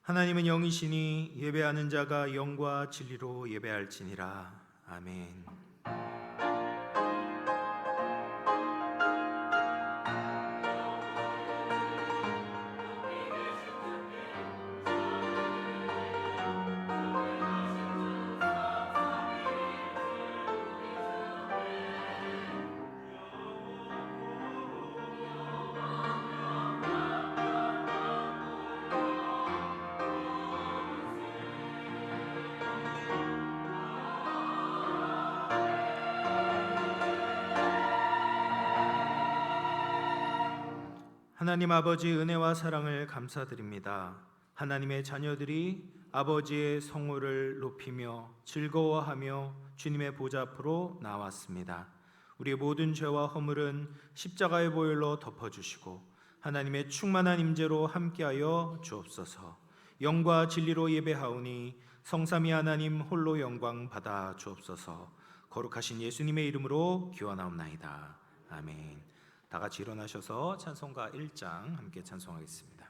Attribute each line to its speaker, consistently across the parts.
Speaker 1: 하나님은 영이시니 예배하는 자가 영과 진리로 예배할지니라. 아멘. 하나님 아버지 은혜와 사랑을 감사드립니다. 하나님의 자녀들이 아버지의 성호를 높이며 즐거워하며 주님의 보좌 앞으로 나왔습니다. 우리의 모든 죄와 허물은 십자가의 보혈로 덮어주시고 하나님의 충만한 임재로 함께하여 주옵소서. 영과 진리로 예배하오니 성삼위 하나님 홀로 영광 받아 주옵소서. 거룩하신 예수님의 이름으로 기원하옵나이다. 아멘. 다 같이 일어나셔서 찬송가 1장 함께 찬송하겠습니다.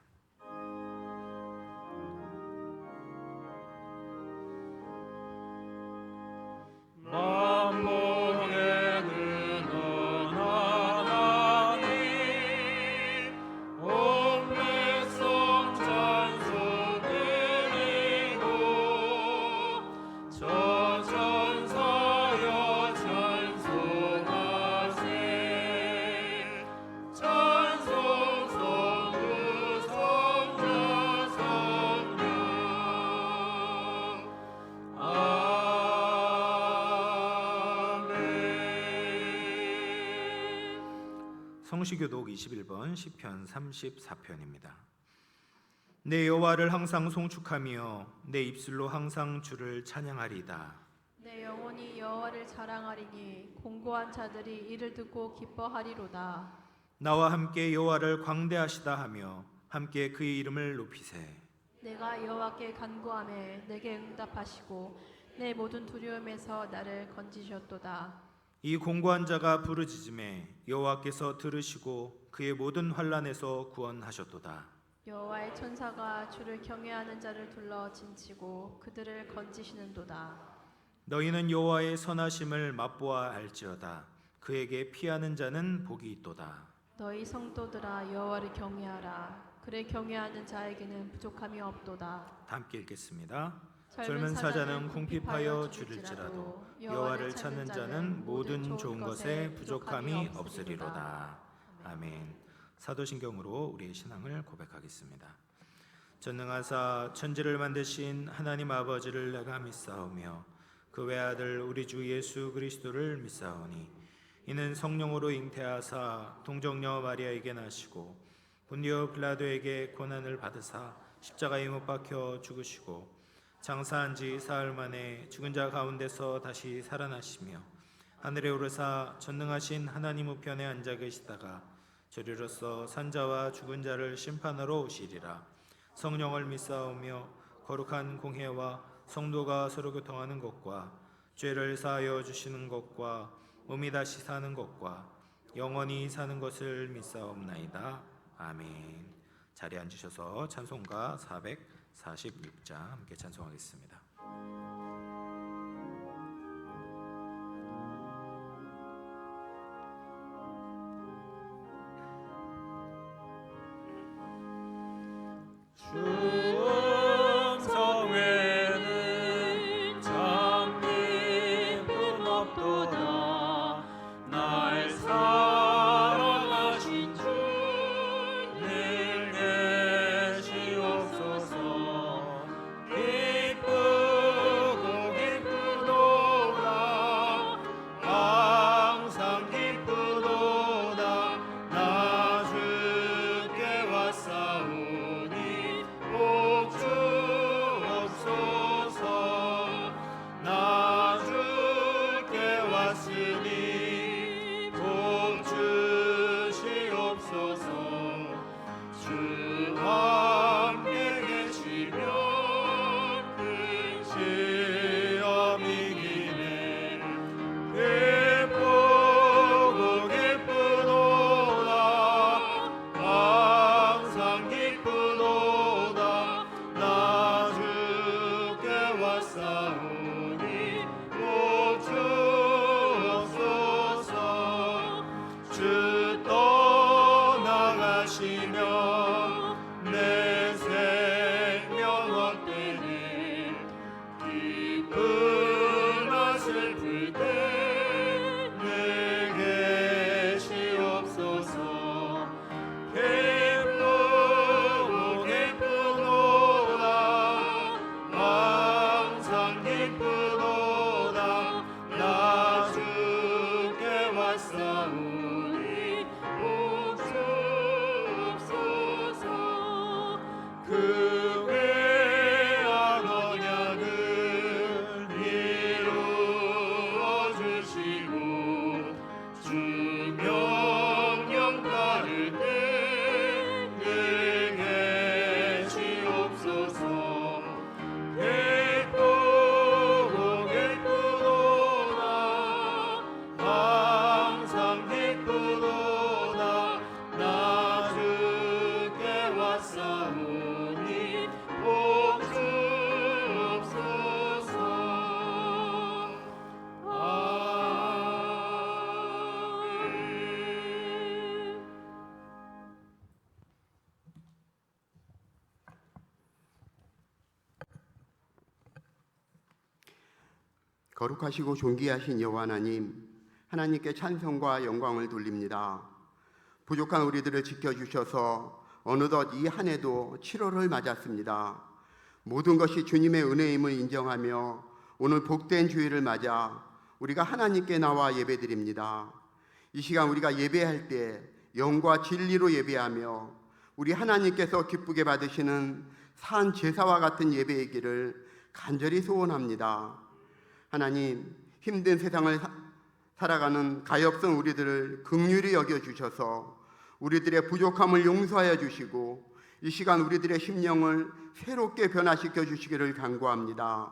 Speaker 1: 성시교독 21번 시편 34편입니다. 내 여호와를 항상 송축하며 내 입술로 항상 주를 찬양하리이다.
Speaker 2: 내 영혼이 여호와를 자랑하리니 공고한 자들이 이를 듣고 기뻐하리로다.
Speaker 1: 나와 함께 여호와를 광대하시다 하며 함께 그의 이름을 높이세.
Speaker 2: 내가 여호와께 간구하매 내게 응답하시고 내 모든 두려움에서 나를 건지셨도다.
Speaker 1: 이 공고한 자가 부르짖음에 여호와께서 들으시고 그의 모든 환난에서 구원하셨도다.
Speaker 2: 여호와의 천사가 주를 경외하는 자를 둘러 진치고 그들을 건지시는도다.
Speaker 1: 너희는 여호와의 선하심을 맛보아 알지어다. 그에게 피하는 자는 복이 있도다.
Speaker 2: 너희 성도들아 여호와를 경외하라. 그를 경외하는 자에게는 부족함이 없도다.
Speaker 1: 함께 읽겠습니다. 젊은 사자는 궁핍하여 줄일지라도 여호와를 찾는 자는 모든 좋은 것에 부족함이 없으리로다. 아멘. 사도신경으로 우리의 신앙을 고백하겠습니다. 전능하사 천지를 만드신 하나님 아버지를 내가 믿사오며 그 외아들 우리 주 예수 그리스도를 믿사오니 이는 성령으로 잉태하사 동정녀 마리아에게 나시고 본디오 빌라도에게 고난을 받으사 십자가에 못 박혀 죽으시고 장사한 지 사흘 만에 죽은 자 가운데서 다시 살아나시며 하늘에 오르사 전능하신 하나님 우편에 앉아 계시다가 저리로서 산자와 죽은 자를 심판하러 오시리라. 성령을 믿사오며 거룩한 공회와 성도가 서로 교통하는 것과 죄를 사하여 주시는 것과 몸이 다시 사는 것과 영원히 사는 것을 믿사옵나이다. 아멘. 자리에 앉으셔서 찬송가 446장 함께 찬송하겠습니다.
Speaker 3: 기쁨 주 명령 따를 때 능해 주옵소서. 기쁘도다 항상 기쁘도다 나 주께 왔사오니 복 주옵소서. 아멘.
Speaker 4: 거룩하시고 존귀하신 여호와 하나님, 하나님께 찬송과 영광을 돌립니다. 부족한 우리들을 지켜주셔서 어느덧 이 한 해도 7월을 맞았습니다. 모든 것이 주님의 은혜임을 인정하며 오늘 복된 주일을 맞아 우리가 하나님께 나와 예배드립니다. 이 시간 우리가 예배할 때 영과 진리로 예배하며 우리 하나님께서 기쁘게 받으시는 산 제사와 같은 예배이기를 간절히 소원합니다. 하나님, 힘든 세상을 살아가는 가엾은 우리들을 긍휼히 여겨주셔서 우리들의 부족함을 용서하여 주시고 이 시간 우리들의 심령을 새롭게 변화시켜 주시기를 간구합니다.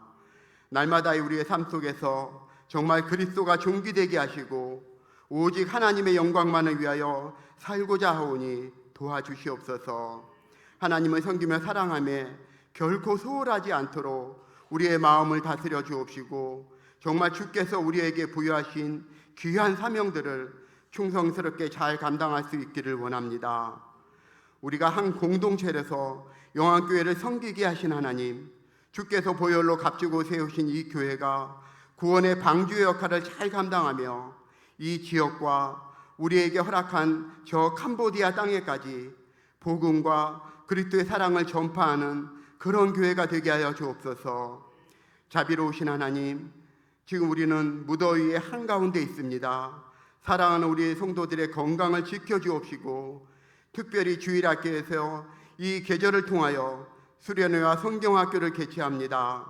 Speaker 4: 날마다 우리의 삶 속에서 정말 그리스도가 존귀되게 하시고 오직 하나님의 영광만을 위하여 살고자 하오니 도와주시옵소서. 하나님을 섬기며 사랑하며 결코 소홀하지 않도록 우리의 마음을 다스려 주옵시고 정말 주께서 우리에게 부여하신 귀한 사명들을 충성스럽게 잘 감당할 수 있기를 원합니다. 우리가 한 공동체에서 영안교회를 섬기게 하신 하나님, 주께서 보혈로 값지고 세우신 이 교회가 구원의 방주의 역할을 잘 감당하며 이 지역과 우리에게 허락한 저 캄보디아 땅에까지 복음과 그리스도의 사랑을 전파하는 그런 교회가 되게 하여 주옵소서. 자비로우신 하나님, 지금 우리는 무더위의 한가운데 있습니다. 사랑하는 우리 성도들의 건강을 지켜주옵시고 특별히 주일학교에서 이 계절을 통하여 수련회와 성경학교를 개최합니다.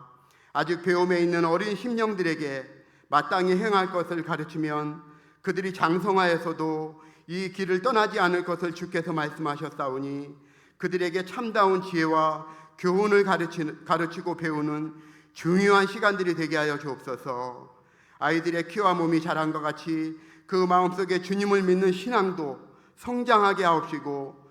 Speaker 4: 아직 배움에 있는 어린 심령들에게 마땅히 행할 것을 가르치면 그들이 장성하여서도 이 길을 떠나지 않을 것을 주께서 말씀하셨사오니 그들에게 참다운 지혜와 교훈을 가르치고 배우는 중요한 시간들이 되게 하여 주옵소서. 아이들의 키와 몸이 자란 것 같이 그 마음속에 주님을 믿는 신앙도 성장하게 하옵시고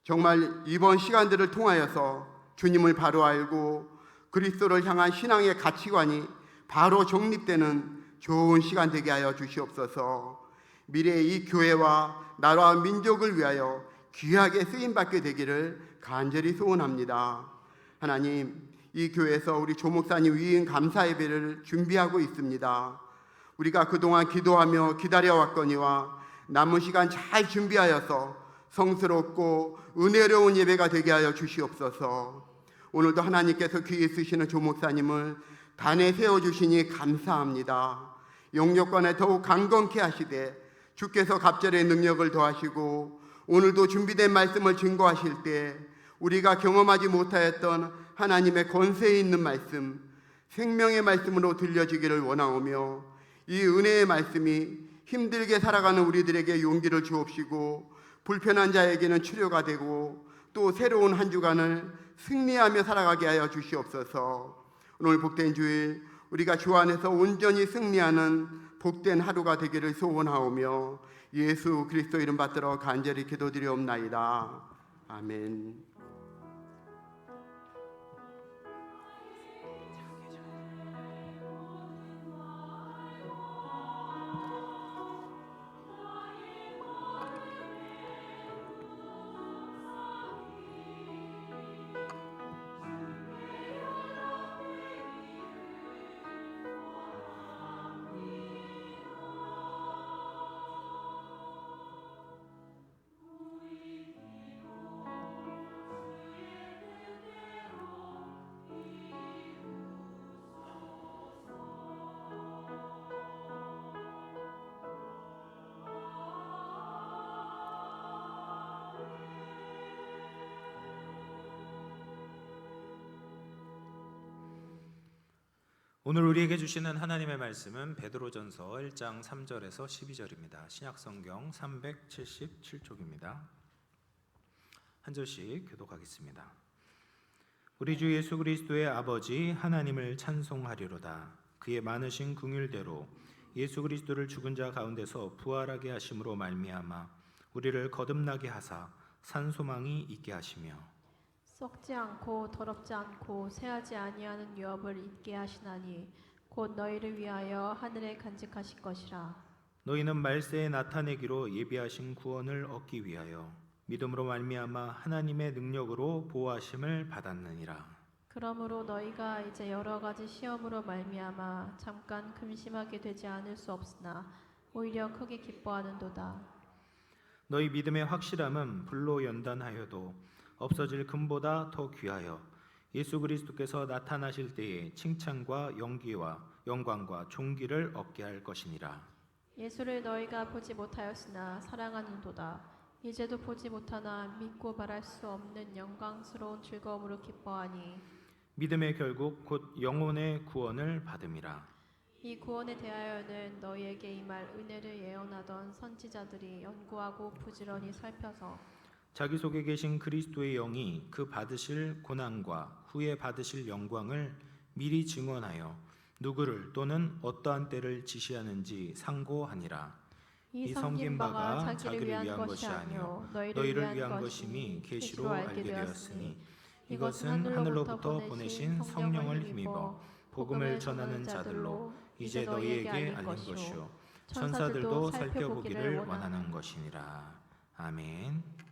Speaker 4: 정말 이번 시간들을 통하여서 주님을 바로 알고 그리스도를 향한 신앙의 가치관이 바로 정립되는 좋은 시간 되게 하여 주시옵소서. 미래의 이 교회와 나라와 민족을 위하여 귀하게 쓰임받게 되기를 간절히 소원합니다. 하나님, 이 교회에서 우리 조목사님 위임 감사 예배를 준비하고 있습니다. 우리가 그동안 기도하며 기다려왔거니와 남은 시간 잘 준비하여서 성스럽고 은혜로운 예배가 되게 하여 주시옵소서. 오늘도 하나님께서 귀히 쓰시는 조목사님을 단에 세워주시니 감사합니다. 영역관에 더욱 강건케 하시되 주께서 갑절의 능력을 더하시고 오늘도 준비된 말씀을 증거하실 때 우리가 경험하지 못하였던 하나님의 권세 있는 말씀, 생명의 말씀으로 들려지기를 원하오며 이 은혜의 말씀이 힘들게 살아가는 우리들에게 용기를 주옵시고 불편한 자에게는 치료가 되고 또 새로운 한 주간을 승리하며 살아가게 하여 주시옵소서. 오늘 복된 주일 우리가 주 안에서 온전히 승리하는 복된 하루가 되기를 소원하오며 예수 그리스도 이름 받들어 간절히 기도드리옵나이다. 아멘.
Speaker 1: 오늘 우리에게 주시는 하나님의 말씀은 베드로전서 1장 3절에서 12절입니다. 신약성경 377쪽입니다. 한 절씩 교독하겠습니다. 우리 주 예수 그리스도의 아버지 하나님을 찬송하리로다. 그의 많으신 긍휼대로 예수 그리스도를 죽은 자 가운데서 부활하게 하심으로 말미암아 우리를 거듭나게 하사 산 소망이 있게 하시며
Speaker 2: 썩지 않고 더럽지 않고 새하지 아니하는 유업을 있게 하시나니 곧 너희를 위하여 하늘에 간직하실 것이라.
Speaker 1: 너희는 말세에 나타내기로 예비하신 구원을 얻기 위하여 믿음으로 말미암아 하나님의 능력으로 보호하심을 받았느니라.
Speaker 2: 그러므로 너희가 이제 여러 가지 시험으로 말미암아 잠깐 근심하게 되지 않을 수 없으나 오히려 크게 기뻐하는도다.
Speaker 1: 너희 믿음의 확실함은 불로 연단하여도 없어질 금보다 더 귀하여 예수 그리스도께서 나타나실 때에 칭찬과 영광과 존귀를 얻게 할 것이니라.
Speaker 2: 예수를 너희가 보지 못하였으나 사랑하는도다. 이제도 보지 못하나 믿고 말할 수 없는 영광스러운 즐거움으로 기뻐하니
Speaker 1: 믿음의 결국 곧 영혼의 구원을 받음이라.
Speaker 2: 이 구원에 대하여는 너희에게 임할 은혜를 예언하던 선지자들이 연구하고 부지런히 살펴서
Speaker 1: 자기 속에 계신 그리스도의 영이 그 받으실 고난과 후에 받으실 영광을 미리 증언하여 누구를 또는 어떠한 때를 지시하는지 상고하니라. 이 섬긴 바가 자기를 위한 것이 아니요 너희를 위한 것임이 계시로 알게 되었으니 이것은 하늘로부터 보내신 성령을 힘입어 복음을 전하는 자들로 이제 너희에게 알린 것이요 천사들도 살펴보기를 원하는 것이니라. 아멘.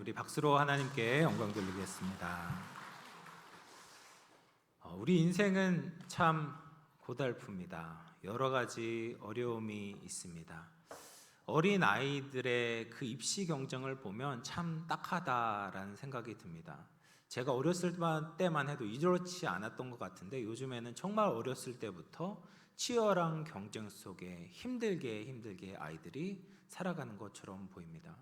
Speaker 1: 우리 박수로 하나님께 영광 돌리겠습니다. 우리 인생은 참 고달픕니다. 여러 가지 어려움이 있습니다. 어린 아이들의 그 입시 경쟁을 보면 참 딱하다라는 생각이 듭니다. 제가 어렸을 때만 해도 이렇지 않았던 것 같은데 요즘에는 정말 어렸을 때부터 치열한 경쟁 속에 힘들게 아이들이 살아가는 것처럼 보입니다.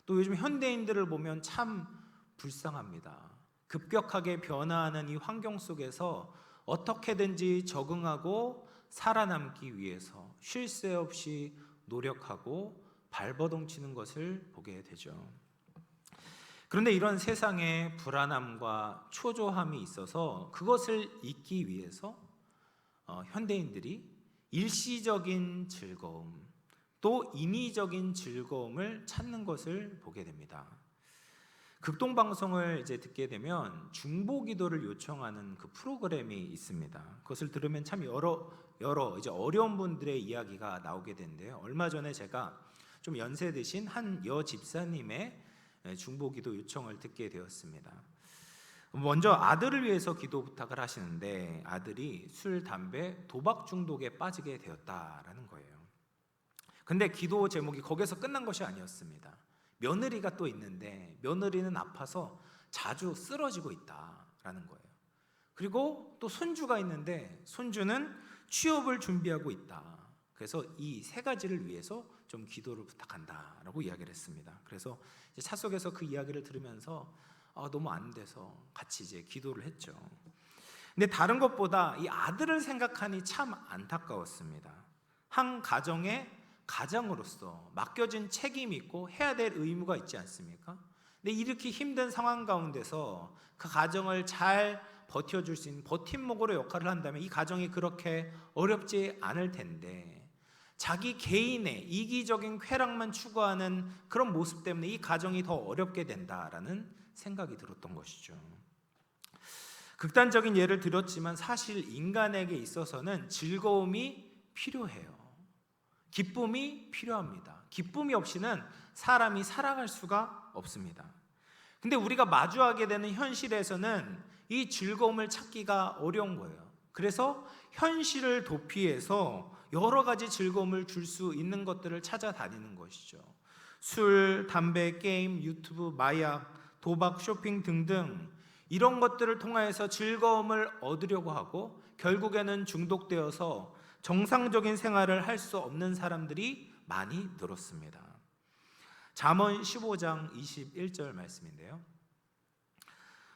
Speaker 1: 또 요즘 현대인들을 보면 참 불쌍합니다. 급격하게 변화하는 이 환경 속에서 어떻게든지 적응하고 살아남기 위해서 쉴 새 없이 노력하고 발버둥치는 것을 보게 되죠. 그런데 이런 세상에 불안함과 초조함이 있어서 그것을 잊기 위해서 현대인들이 일시적인 즐거움 또 인위적인 즐거움을 찾는 것을 보게 됩니다. 극동방송을 이제 듣게 되면 중보기도를 요청하는 그 프로그램이 있습니다. 그것을 들으면 참 여러 이제 어려운 분들의 이야기가 나오게 되는데요. 얼마 전에 제가 좀 연세 드신 한 여집사님의 중보기도 요청을 듣게 되었습니다. 먼저 아들을 위해서 기도 부탁을 하시는데 아들이 술, 담배, 도박 중독에 빠지게 되었다라는 거예요. 근데 기도 제목이 거기서 끝난 것이 아니었습니다. 며느리가 또 있는데 며느리는 아파서 자주 쓰러지고 있다라는 거예요. 그리고 또 손주가 있는데 손주는 취업을 준비하고 있다. 그래서 이 세 가지를 위해서 좀 기도를 부탁한다라고 이야기를 했습니다. 그래서 이제 차 속에서 그 이야기를 들으면서 너무 안 돼서 같이 이제 기도를 했죠. 근데 다른 것보다 이 아들을 생각하니 참 안타까웠습니다. 한 가정의 가장으로서 맡겨진 책임이 있고 해야 될 의무가 있지 않습니까? 근데 이렇게 힘든 상황 가운데서 그 가정을 잘 버텨줄 수 있는 버팀목으로 역할을 한다면 이 가정이 그렇게 어렵지 않을 텐데 자기 개인의 이기적인 쾌락만 추구하는 그런 모습 때문에 이 가정이 더 어렵게 된다라는 생각이 들었던 것이죠. 극단적인 예를 들었지만 사실 인간에게 있어서는 즐거움이 필요해요. 기쁨이 필요합니다. 기쁨이 없이는 사람이 살아갈 수가 없습니다. 근데 우리가 마주하게 되는 현실에서는 이 즐거움을 찾기가 어려운 거예요. 그래서 현실을 도피해서 여러 가지 즐거움을 줄 수 있는 것들을 찾아다니는 것이죠. 술, 담배, 게임, 유튜브, 마약, 도박, 쇼핑 등등 이런 것들을 통해서 즐거움을 얻으려고 하고 결국에는 중독되어서 정상적인 생활을 할 수 없는 사람들이 많이 늘었습니다. 잠언 15장 21절 말씀인데요.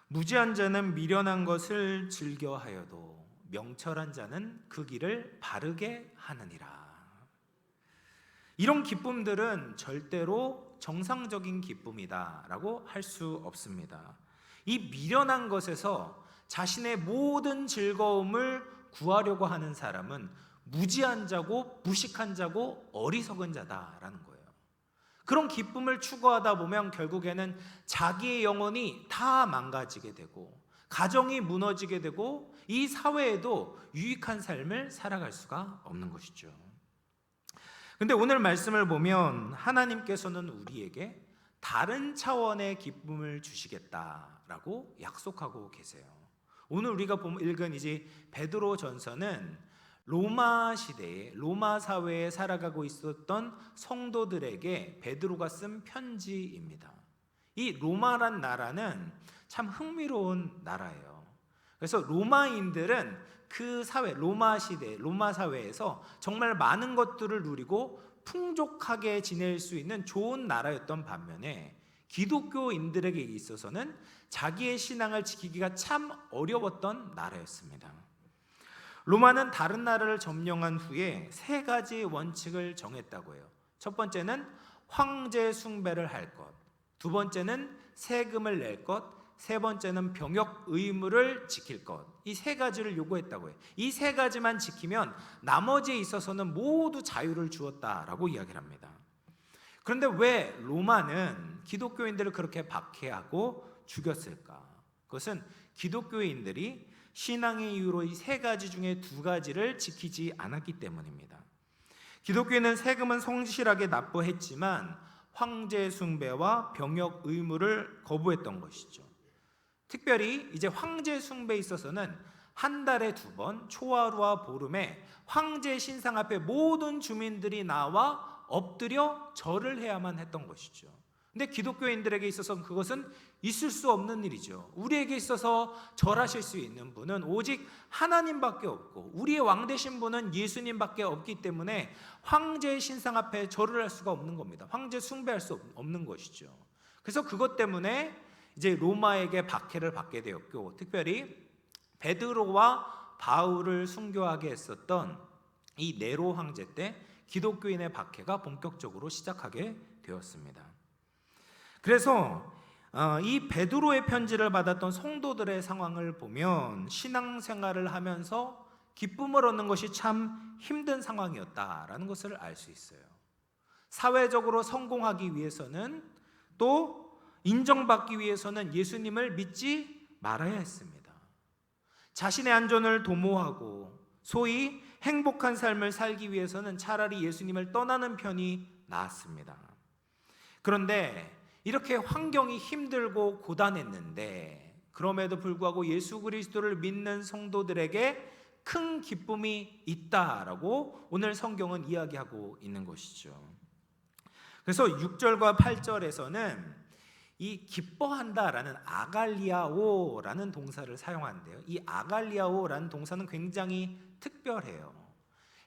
Speaker 1: 무지한 자는 미련한 것을 즐겨하여도 명철한 자는 그 길을 바르게 하느니라. 이런 기쁨들은 절대로 정상적인 기쁨이다라고 할 수 없습니다. 이 미련한 것에서 자신의 모든 즐거움을 구하려고 하는 사람은 무지한 자고 무식한 자고 어리석은 자다라는 거예요. 그런 기쁨을 추구하다 보면 결국에는 자기의 영혼이 다 망가지게 되고 가정이 무너지게 되고 이 사회에도 유익한 삶을 살아갈 수가 없는 것이죠. 근데 오늘 말씀을 보면 하나님께서는 우리에게 다른 차원의 기쁨을 주시겠다라고 약속하고 계세요. 오늘 우리가 읽은 이제 베드로전서는 로마 시대에 로마 사회에 살아가고 있었던 성도들에게 베드로가 쓴 편지입니다. 이 로마란 나라는 참 흥미로운 나라예요. 그래서 로마인들은 그 사회, 로마 시대, 로마 사회에서 정말 많은 것들을 누리고 풍족하게 지낼 수 있는 좋은 나라였던 반면에 기독교인들에게 있어서는 자기의 신앙을 지키기가 참 어려웠던 나라였습니다. 로마는 다른 나라를 점령한 후에 세 가지 원칙을 정했다고 해요. 첫 번째는 황제 숭배를 할 것, 두 번째는 세금을 낼 것, 세 번째는 병역 의무를 지킬 것. 이 세 가지를 요구했다고 해요. 이 세 가지만 지키면 나머지에 있어서는 모두 자유를 주었다라고 이야기를 합니다. 그런데 왜 로마는 기독교인들을 그렇게 박해하고 죽였을까? 그것은 기독교인들이 신앙의 이유로 이 세 가지 중에 두 가지를 지키지 않았기 때문입니다. 기독교인은 세금은 성실하게 납부했지만 황제 숭배와 병역 의무를 거부했던 것이죠. 특별히 이제 황제 숭배에 있어서는 한 달에 2번 초하루와 보름에 황제 신상 앞에 모든 주민들이 나와 엎드려 절을 해야만 했던 것이죠. 근데 기독교인들에게 있어서는 그것은 있을 수 없는 일이죠. 우리에게 있어서 절하실 수 있는 분은 오직 하나님밖에 없고 우리의 왕 되신 분은 예수님밖에 없기 때문에 황제의 신상 앞에 절을 할 수가 없는 겁니다. 황제 숭배할 수 없는 것이죠. 그래서 그것 때문에 이제 로마에게 박해를 받게 되었고, 특별히 베드로와 바울을 순교하게 했었던 이 네로 황제 때 기독교인의 박해가 본격적으로 시작하게 되었습니다. 그래서 이 베드로의 편지를 받았던 성도들의 상황을 보면 신앙생활을 하면서 기쁨을 얻는 것이 참 힘든 상황이었다라는 것을 알 수 있어요. 사회적으로 성공하기 위해서는, 또 인정받기 위해서는 예수님을 믿지 말아야 했습니다. 자신의 안전을 도모하고 소위 행복한 삶을 살기 위해서는 차라리 예수님을 떠나는 편이 나았습니다. 그런데 이렇게 환경이 힘들고 고단했는데 그럼에도 불구하고 예수 그리스도를 믿는 성도들에게 큰 기쁨이 있다라고 오늘 성경은 이야기하고 있는 것이죠. 그래서 6절과 8절에서는 이 기뻐한다라는 아갈리아오라는 동사를 사용하는데요. 이 아갈리아오라는 동사는 굉장히 특별해요.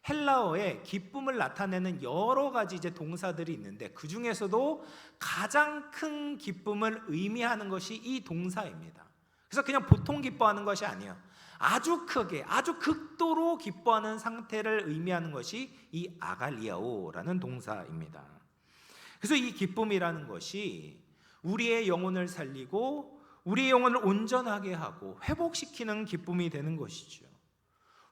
Speaker 1: 헬라어에 기쁨을 나타내는 여러 가지 이제 동사들이 있는데 그 중에서도 가장 큰 기쁨을 의미하는 것이 이 동사입니다. 그래서 그냥 보통 기뻐하는 것이 아니에요. 아주 크게, 아주 극도로 기뻐하는 상태를 의미하는 것이 이 아갈리아오라는 동사입니다. 그래서 이 기쁨이라는 것이 우리의 영혼을 살리고 우리의 영혼을 온전하게 하고 회복시키는 기쁨이 되는 것이죠.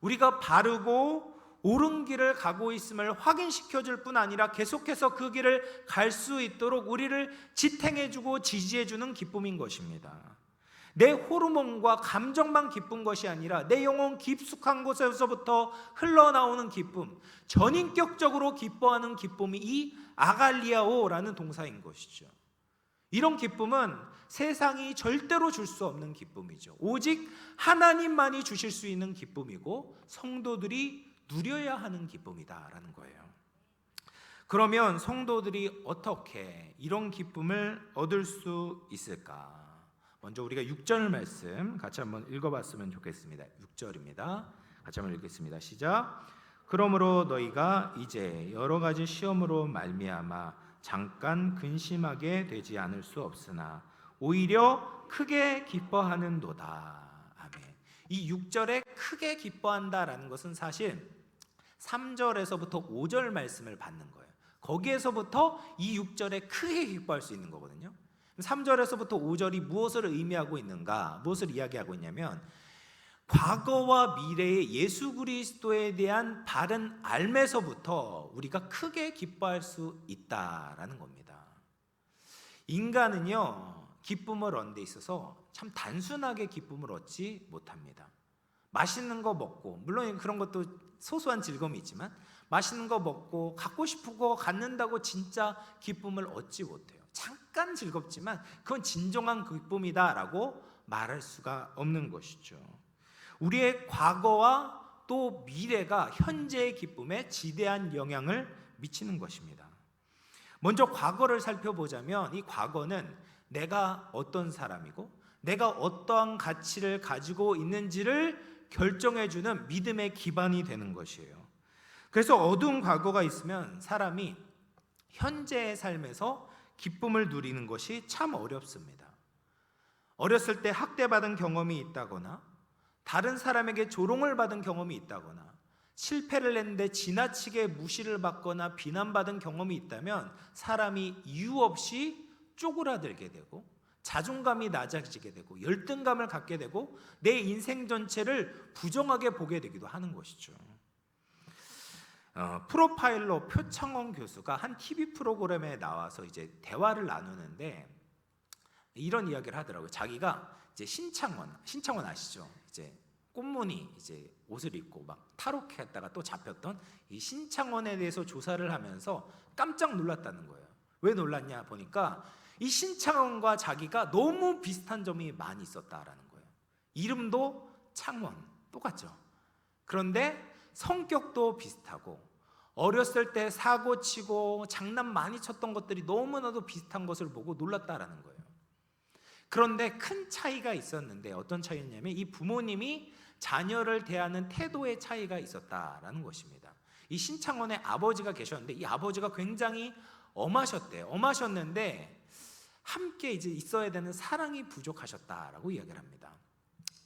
Speaker 1: 우리가 바르고 옳은 길을 가고 있음을 확인시켜 줄 뿐 아니라 계속해서 그 길을 갈 수 있도록 우리를 지탱해 주고 지지해 주는 기쁨인 것입니다. 내 호르몬과 감정만 기쁜 것이 아니라 내 영혼 깊숙한 곳에서부터 흘러나오는 기쁨, 전인격적으로 기뻐하는 기쁨이 이 아갈리아오라는 동사인 것이죠. 이런 기쁨은 세상이 절대로 줄 수 없는 기쁨이죠. 오직 하나님만이 주실 수 있는 기쁨이고 성도들이 누려야 하는 기쁨이다라는 거예요. 그러면 성도들이 어떻게 이런 기쁨을 얻을 수 있을까? 먼저 우리가 6절 말씀 같이 한번 읽어봤으면 좋겠습니다. 6절입니다. 같이 한번 읽겠습니다. 시작. 그러므로 너희가 이제 여러 가지 시험으로 말미암아 잠깐 근심하게 되지 않을 수 없으나 오히려 크게 기뻐하는도다. 아멘. 이 6절에 크게 기뻐한다라는 것은 사실 3절에서부터 5절 말씀을 받는 거예요. 거기에서부터 이 6절에 크게 기뻐할 수 있는 거거든요. 3절에서부터 5절이 무엇을 의미하고 있는가? 무엇을 이야기하고 있냐면 과거와 미래의 예수 그리스도에 대한 바른 알매서부터 우리가 크게 기뻐할 수 있다라는 겁니다. 인간은요, 기쁨을 얻는 데 있어서 참 단순하게 기쁨을 얻지 못합니다. 맛있는 거 먹고, 물론 그런 것도 소소한 즐거움이 있지만 맛있는 거 먹고 갖고 싶은 거 갖는다고 진짜 기쁨을 얻지 못해요. 잠깐 즐겁지만 그건 진정한 기쁨이다라고 말할 수가 없는 것이죠. 우리의 과거와 또 미래가 현재의 기쁨에 지대한 영향을 미치는 것입니다. 먼저 과거를 살펴보자면 이 과거는 내가 어떤 사람이고 내가 어떠한 가치를 가지고 있는지를 결정해주는 믿음의 기반이 되는 것이에요. 그래서 어두운 과거가 있으면 사람이 현재의 삶에서 기쁨을 누리는 것이 참 어렵습니다. 어렸을 때 학대받은 경험이 있다거나 다른 사람에게 조롱을 받은 경험이 있다거나 실패를 했는데 지나치게 무시를 받거나 비난받은 경험이 있다면 사람이 이유 없이 쪼그라들게 되고 자존감이 낮아지게 되고 열등감을 갖게 되고 내 인생 전체를 부정하게 보게 되기도 하는 것이죠. 프로파일러 표창원 교수가 한 TV 프로그램에 나와서 이제 대화를 나누는데 이런 이야기를 하더라고요. 자기가 이제 신창원 아시죠? 이제 꽃무늬 이제 옷을 입고 막 탈옥했다가 또 잡혔던 이 신창원에 대해서 조사를 하면서 깜짝 놀랐다는 거예요. 왜 놀랐냐 보니까 이 신창원과 자기가 너무 비슷한 점이 많이 있었다라는 거예요. 이름도 창원, 똑같죠. 그런데 성격도 비슷하고 어렸을 때 사고치고 장난 많이 쳤던 것들이 너무나도 비슷한 것을 보고 놀랐다라는 거예요. 그런데 큰 차이가 있었는데 어떤 차이였냐면 이 부모님이 자녀를 대하는 태도의 차이가 있었다라는 것입니다. 이 신창원의 아버지가 계셨는데 이 아버지가 굉장히 엄하셨대요. 엄하셨는데 함께 이제 있어야 되는 사랑이 부족하셨다라고 이야기를 합니다.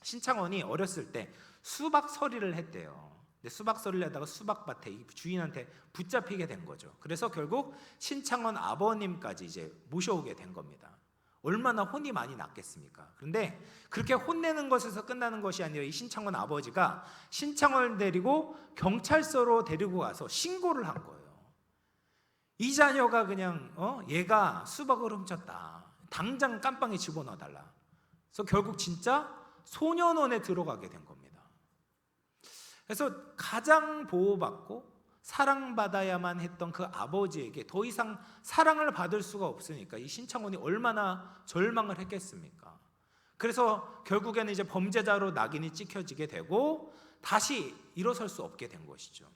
Speaker 1: 신창원이 어렸을 때 수박서리를 했대요. 근데 수박서리를 하다가 수박밭에 이 주인한테 붙잡히게 된 거죠. 그래서 결국 신창원 아버님까지 이제 모셔오게 된 겁니다. 얼마나 혼이 많이 났겠습니까? 그런데 그렇게 혼내는 것에서 끝나는 것이 아니라 이 신창원 아버지가 신창원을 데리고 경찰서로 데리고 가서 신고를 한 거예요. 이 자녀가 그냥 얘가 수박을 훔쳤다. 당장 깜빵에 집어넣어달라. 그래서 결국 진짜 소년원에 들어가게 된 겁니다. 그래서 가장 보호받고 사랑받아야만 했던 그 아버지에게 더 이상 사랑을 받을 수가 없으니까 이 신창원이 얼마나 절망을 했겠습니까? 그래서 결국에는 이제 범죄자로 낙인이 찍혀지게 되고 다시 일어설 수 없게 된 것이죠.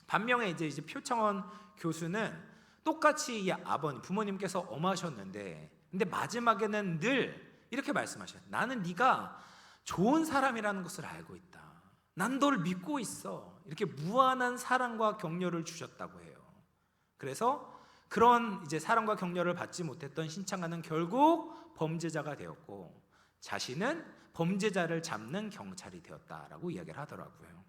Speaker 1: 반면에 이제 표창원 교수는 똑같이 이 아버님, 부모님께서 엄하셨는데 근데 마지막에는 늘 이렇게 말씀하셔요. 나는 네가 좋은 사람이라는 것을 알고 있다. 난 널 믿고 있어. 이렇게 무한한 사랑과 격려를 주셨다고 해요. 그래서 그런 이제 사랑과 격려를 받지 못했던 신창원은 결국 범죄자가 되었고 자신은 범죄자를 잡는 경찰이 되었다라고 이야기를 하더라고요.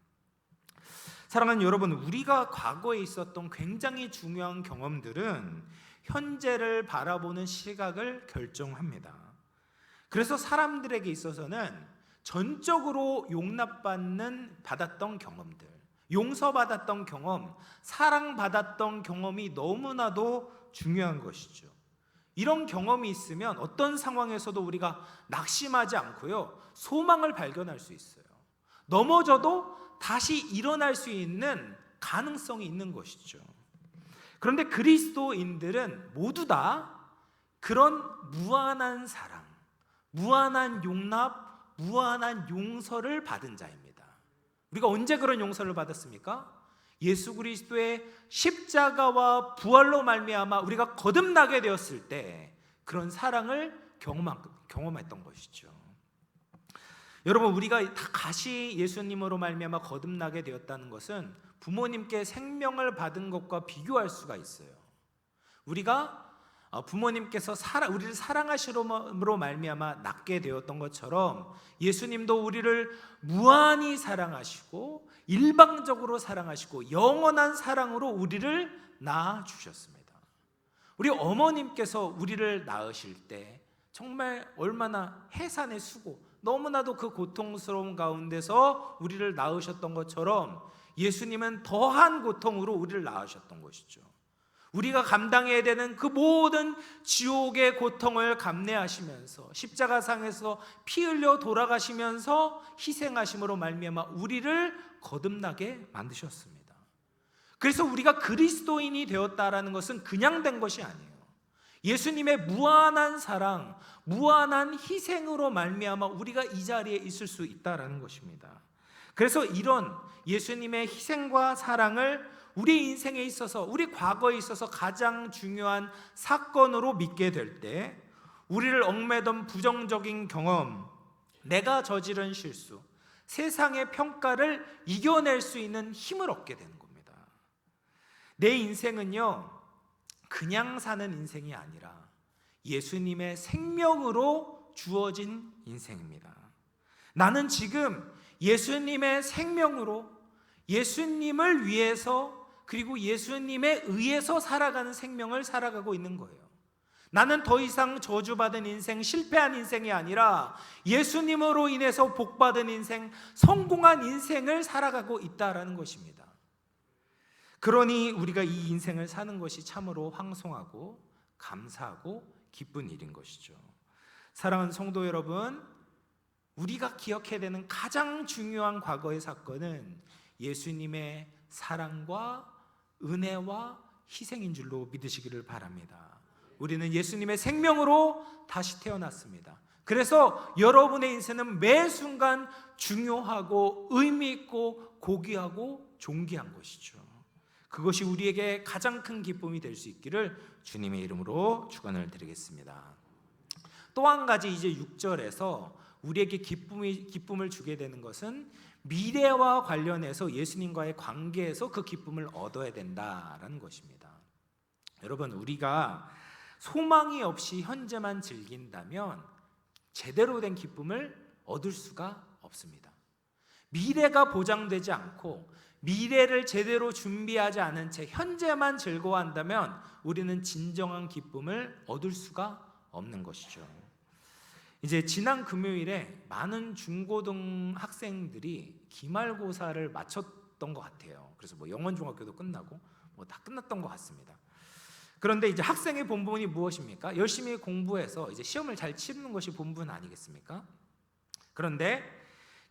Speaker 1: 사랑하는 여러분, 우리가 과거에 있었던 굉장히 중요한 경험들은 현재를 바라보는 시각을 결정합니다. 그래서 사람들에게 있어서는 전적으로 받았던 경험들, 용서받았던 경험, 사랑받았던 경험이 너무나도 중요한 것이죠. 이런 경험이 있으면 어떤 상황에서도 우리가 낙심하지 않고요, 소망을 발견할 수 있어요. 넘어져도 다시 일어날 수 있는 가능성이 있는 것이죠. 그런데 그리스도인들은 모두 다 그런 무한한 사랑, 무한한 용납, 무한한 용서를 받은 자입니다. 우리가 언제 그런 용서를 받았습니까? 예수 그리스도의 십자가와 부활로 말미암아 우리가 거듭나게 되었을 때 그런 사랑을 경험했던 것이죠. 여러분, 우리가 다시 예수님으로 말미암아 거듭나게 되었다는 것은 부모님께 생명을 받은 것과 비교할 수가 있어요. 우리가 부모님께서 우리를 사랑하시므로 말미암아 낳게 되었던 것처럼 예수님도 우리를 무한히 사랑하시고 일방적으로 사랑하시고 영원한 사랑으로 우리를 낳아주셨습니다. 우리 어머님께서 우리를 낳으실 때 정말 얼마나 해산의 수고, 너무나도 그 고통스러운 가운데서 우리를 낳으셨던 것처럼 예수님은 더한 고통으로 우리를 낳으셨던 것이죠. 우리가 감당해야 되는 그 모든 지옥의 고통을 감내하시면서 십자가상에서 피 흘려 돌아가시면서 희생하심으로 말미암아 우리를 거듭나게 만드셨습니다. 그래서 우리가 그리스도인이 되었다라는 것은 그냥 된 것이 아니에요. 예수님의 무한한 사랑, 무한한 희생으로 말미암아 우리가 이 자리에 있을 수 있다라는 것입니다. 그래서 이런 예수님의 희생과 사랑을 우리 인생에 있어서, 우리 과거에 있어서 가장 중요한 사건으로 믿게 될 때 우리를 얽매던 부정적인 경험, 내가 저지른 실수, 세상의 평가를 이겨낼 수 있는 힘을 얻게 되는 겁니다. 내 인생은요, 그냥 사는 인생이 아니라 예수님의 생명으로 주어진 인생입니다. 나는 지금 예수님의 생명으로 예수님을 위해서 그리고 예수님에 의해서 살아가는 생명을 살아가고 있는 거예요. 나는 더 이상 저주받은 인생, 실패한 인생이 아니라 예수님으로 인해서 복받은 인생, 성공한 인생을 살아가고 있다라는 것입니다. 그러니 우리가 이 인생을 사는 것이 참으로 황송하고 감사하고 기쁜 일인 것이죠. 사랑하는 성도 여러분, 우리가 기억해야 되는 가장 중요한 과거의 사건은 예수님의 사랑과 은혜와 희생인 줄로 믿으시기를 바랍니다. 우리는 예수님의 생명으로 다시 태어났습니다. 그래서 여러분의 인생은 매 순간 중요하고 의미 있고 고귀하고 존귀한 것이죠. 그것이 우리에게 가장 큰 기쁨이 될 수 있기를 주님의 이름으로 축원을 드리겠습니다. 또 한 가지 이제 6절에서 우리에게 기쁨을 주게 되는 것은 미래와 관련해서 예수님과의 관계에서 그 기쁨을 얻어야 된다라는 것입니다. 여러분, 우리가 소망이 없이 현재만 즐긴다면 제대로 된 기쁨을 얻을 수가 없습니다. 미래가 보장되지 않고 미래를 제대로 준비하지 않은 채 현재만 즐거워한다면 우리는 진정한 기쁨을 얻을 수가 없는 것이죠. 이제 지난 금요일에 많은 중고등 학생들이 기말고사를 마쳤던 것 같아요. 그래서 영원중학교도 끝나고 다 끝났던 것 같습니다. 그런데 이제 학생의 본분이 무엇입니까? 열심히 공부해서 이제 시험을 잘 치르는 것이 본분 아니겠습니까? 그런데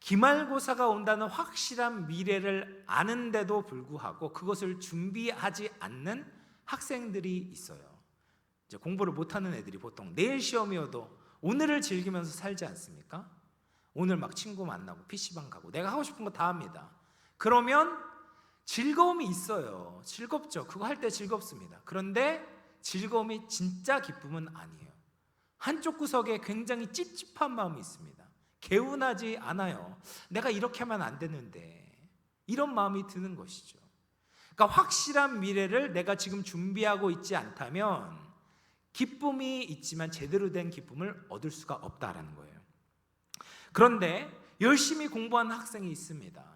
Speaker 1: 기말고사가 온다는 확실한 미래를 아는데도 불구하고 그것을 준비하지 않는 학생들이 있어요. 이제 공부를 못하는 애들이 보통 내일 시험이어도 오늘을 즐기면서 살지 않습니까? 오늘 막 친구 만나고 PC방 가고 내가 하고 싶은 거 다 합니다. 그러면 즐거움이 있어요. 즐겁죠. 그거 할 때 즐겁습니다. 그런데 즐거움이 진짜 기쁨은 아니에요. 한쪽 구석에 굉장히 찝찝한 마음이 있습니다. 개운하지 않아요. 내가 이렇게 하면 안 되는데, 이런 마음이 드는 것이죠. 그러니까 확실한 미래를 내가 지금 준비하고 있지 않다면 기쁨이 있지만 제대로 된 기쁨을 얻을 수가 없다라는 거예요. 그런데 열심히 공부하는 학생이 있습니다.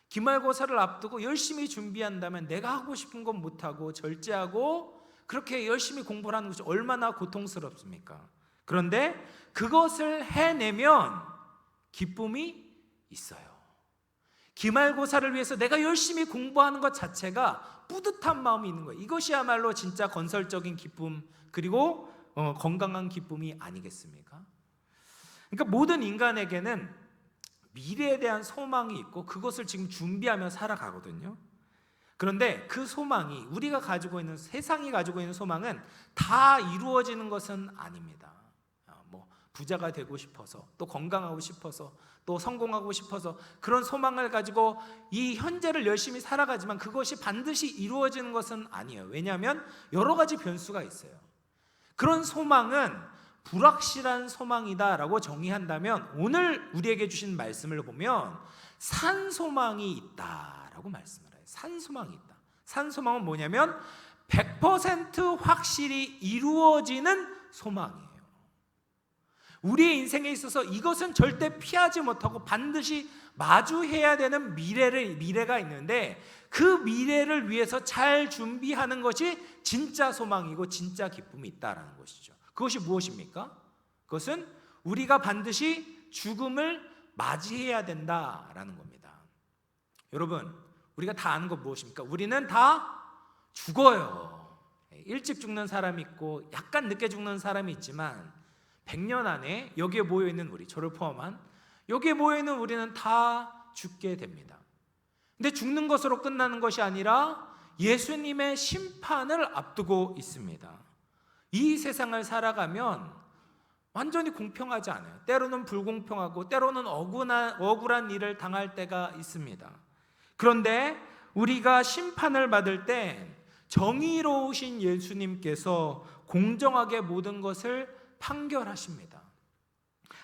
Speaker 1: 기말고사를 앞두고 열심히 준비한다면 내가 하고 싶은 건 못하고 절제하고 그렇게 열심히 공부를 하는 것이 얼마나 고통스럽습니까? 그런데 그것을 해내면 기쁨이 있어요. 기말고사를 위해서 내가 열심히 공부하는 것 자체가 뿌듯한 마음이 있는 거예요. 이것이야말로 진짜 건설적인 기쁨, 그리고 건강한 기쁨이 아니겠습니까? 그러니까 모든 인간에게는 미래에 대한 소망이 있고 그것을 지금 준비하며 살아가거든요. 그런데 그 소망이, 우리가 가지고 있는, 세상이 가지고 있는 소망은 다 이루어지는 것은 아닙니다. 부자가 되고 싶어서, 또 건강하고 싶어서, 또 성공하고 싶어서 그런 소망을 가지고 이 현재를 열심히 살아가지만 그것이 반드시 이루어지는 것은 아니에요. 왜냐하면 여러 가지 변수가 있어요. 그런 소망은 불확실한 소망이다라고 정의한다면 오늘 우리에게 주신 말씀을 보면 산소망이 있다라고 말씀을 해요. 산소망이 있다. 산소망은 뭐냐면 100% 확실히 이루어지는 소망이에요. 우리의 인생에 있어서 이것은 절대 피하지 못하고 반드시 마주해야 되는 미래가 있는데 그 미래를 위해서 잘 준비하는 것이 진짜 소망이고 진짜 기쁨이 있다라는 것이죠. 그것이 무엇입니까? 그것은 우리가 반드시 죽음을 맞이해야 된다라는 겁니다. 여러분, 우리가 다 아는 것 무엇입니까? 우리는 다 죽어요. 일찍 죽는 사람이 있고 약간 늦게 죽는 사람이 있지만 100년 안에 여기에 모여있는 우리, 저를 포함한 여기에 모여있는 우리는 다 죽게 됩니다. 근데 죽는 것으로 끝나는 것이 아니라 예수님의 심판을 앞두고 있습니다. 이 세상을 살아가면 완전히 공평하지 않아요. 때로는 불공평하고 때로는 억울한 일을 당할 때가 있습니다. 그런데 우리가 심판을 받을 때 정의로우신 예수님께서 공정하게 모든 것을 판결하십니다.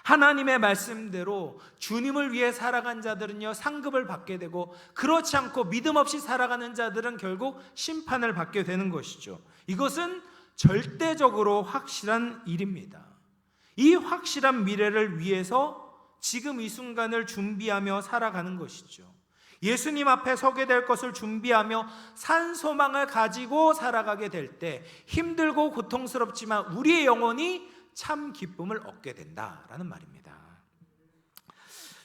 Speaker 1: 하나님의 말씀대로 주님을 위해 살아간 자들은요 상급을 받게 되고, 그렇지 않고 믿음 없이 살아가는 자들은 결국 심판을 받게 되는 것이죠. 이것은 절대적으로 확실한 일입니다. 이 확실한 미래를 위해서 지금 이 순간을 준비하며 살아가는 것이죠. 예수님 앞에 서게 될 것을 준비하며 산 소망을 가지고 살아가게 될 때 힘들고 고통스럽지만 우리의 영혼이 참 기쁨을 얻게 된다라는 말입니다.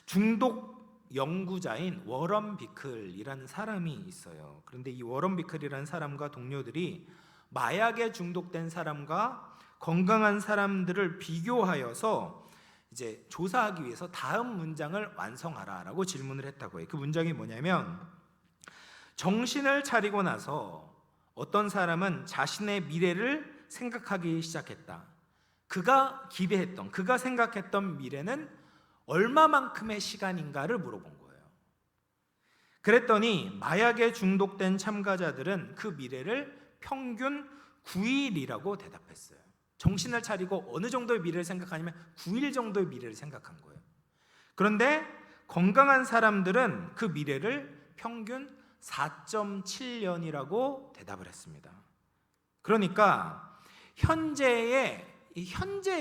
Speaker 1: 중독 연구자인 워런 비클이라는 사람이 있어요. 그런데 이 워런 비클이라는 사람과 동료들이 마약에 중독된 사람과 건강한 사람들을 비교하여서 이제 조사하기 위해서 다음 문장을 완성하라라고 질문을 했다고 해요. 그 문장이 뭐냐면, 정신을 차리고 나서 어떤 사람은 자신의 미래를 생각하기 시작했다. 그가 기대했던, 그가 생각했던 미래는 얼마만큼의 시간인가를 물어본 거예요. 그랬더니 마약에 중독된 참가자들은 그 미래를 평균 9일이라고 대답했어요. 정신을 차리고 어느 정도의 미래를 생각하냐면 9일 정도의 미래를 생각한 거예요. 그런데 건강한 사람들은 그 미래를 평균 4.7년이라고 대답을 했습니다. 그러니까 현재의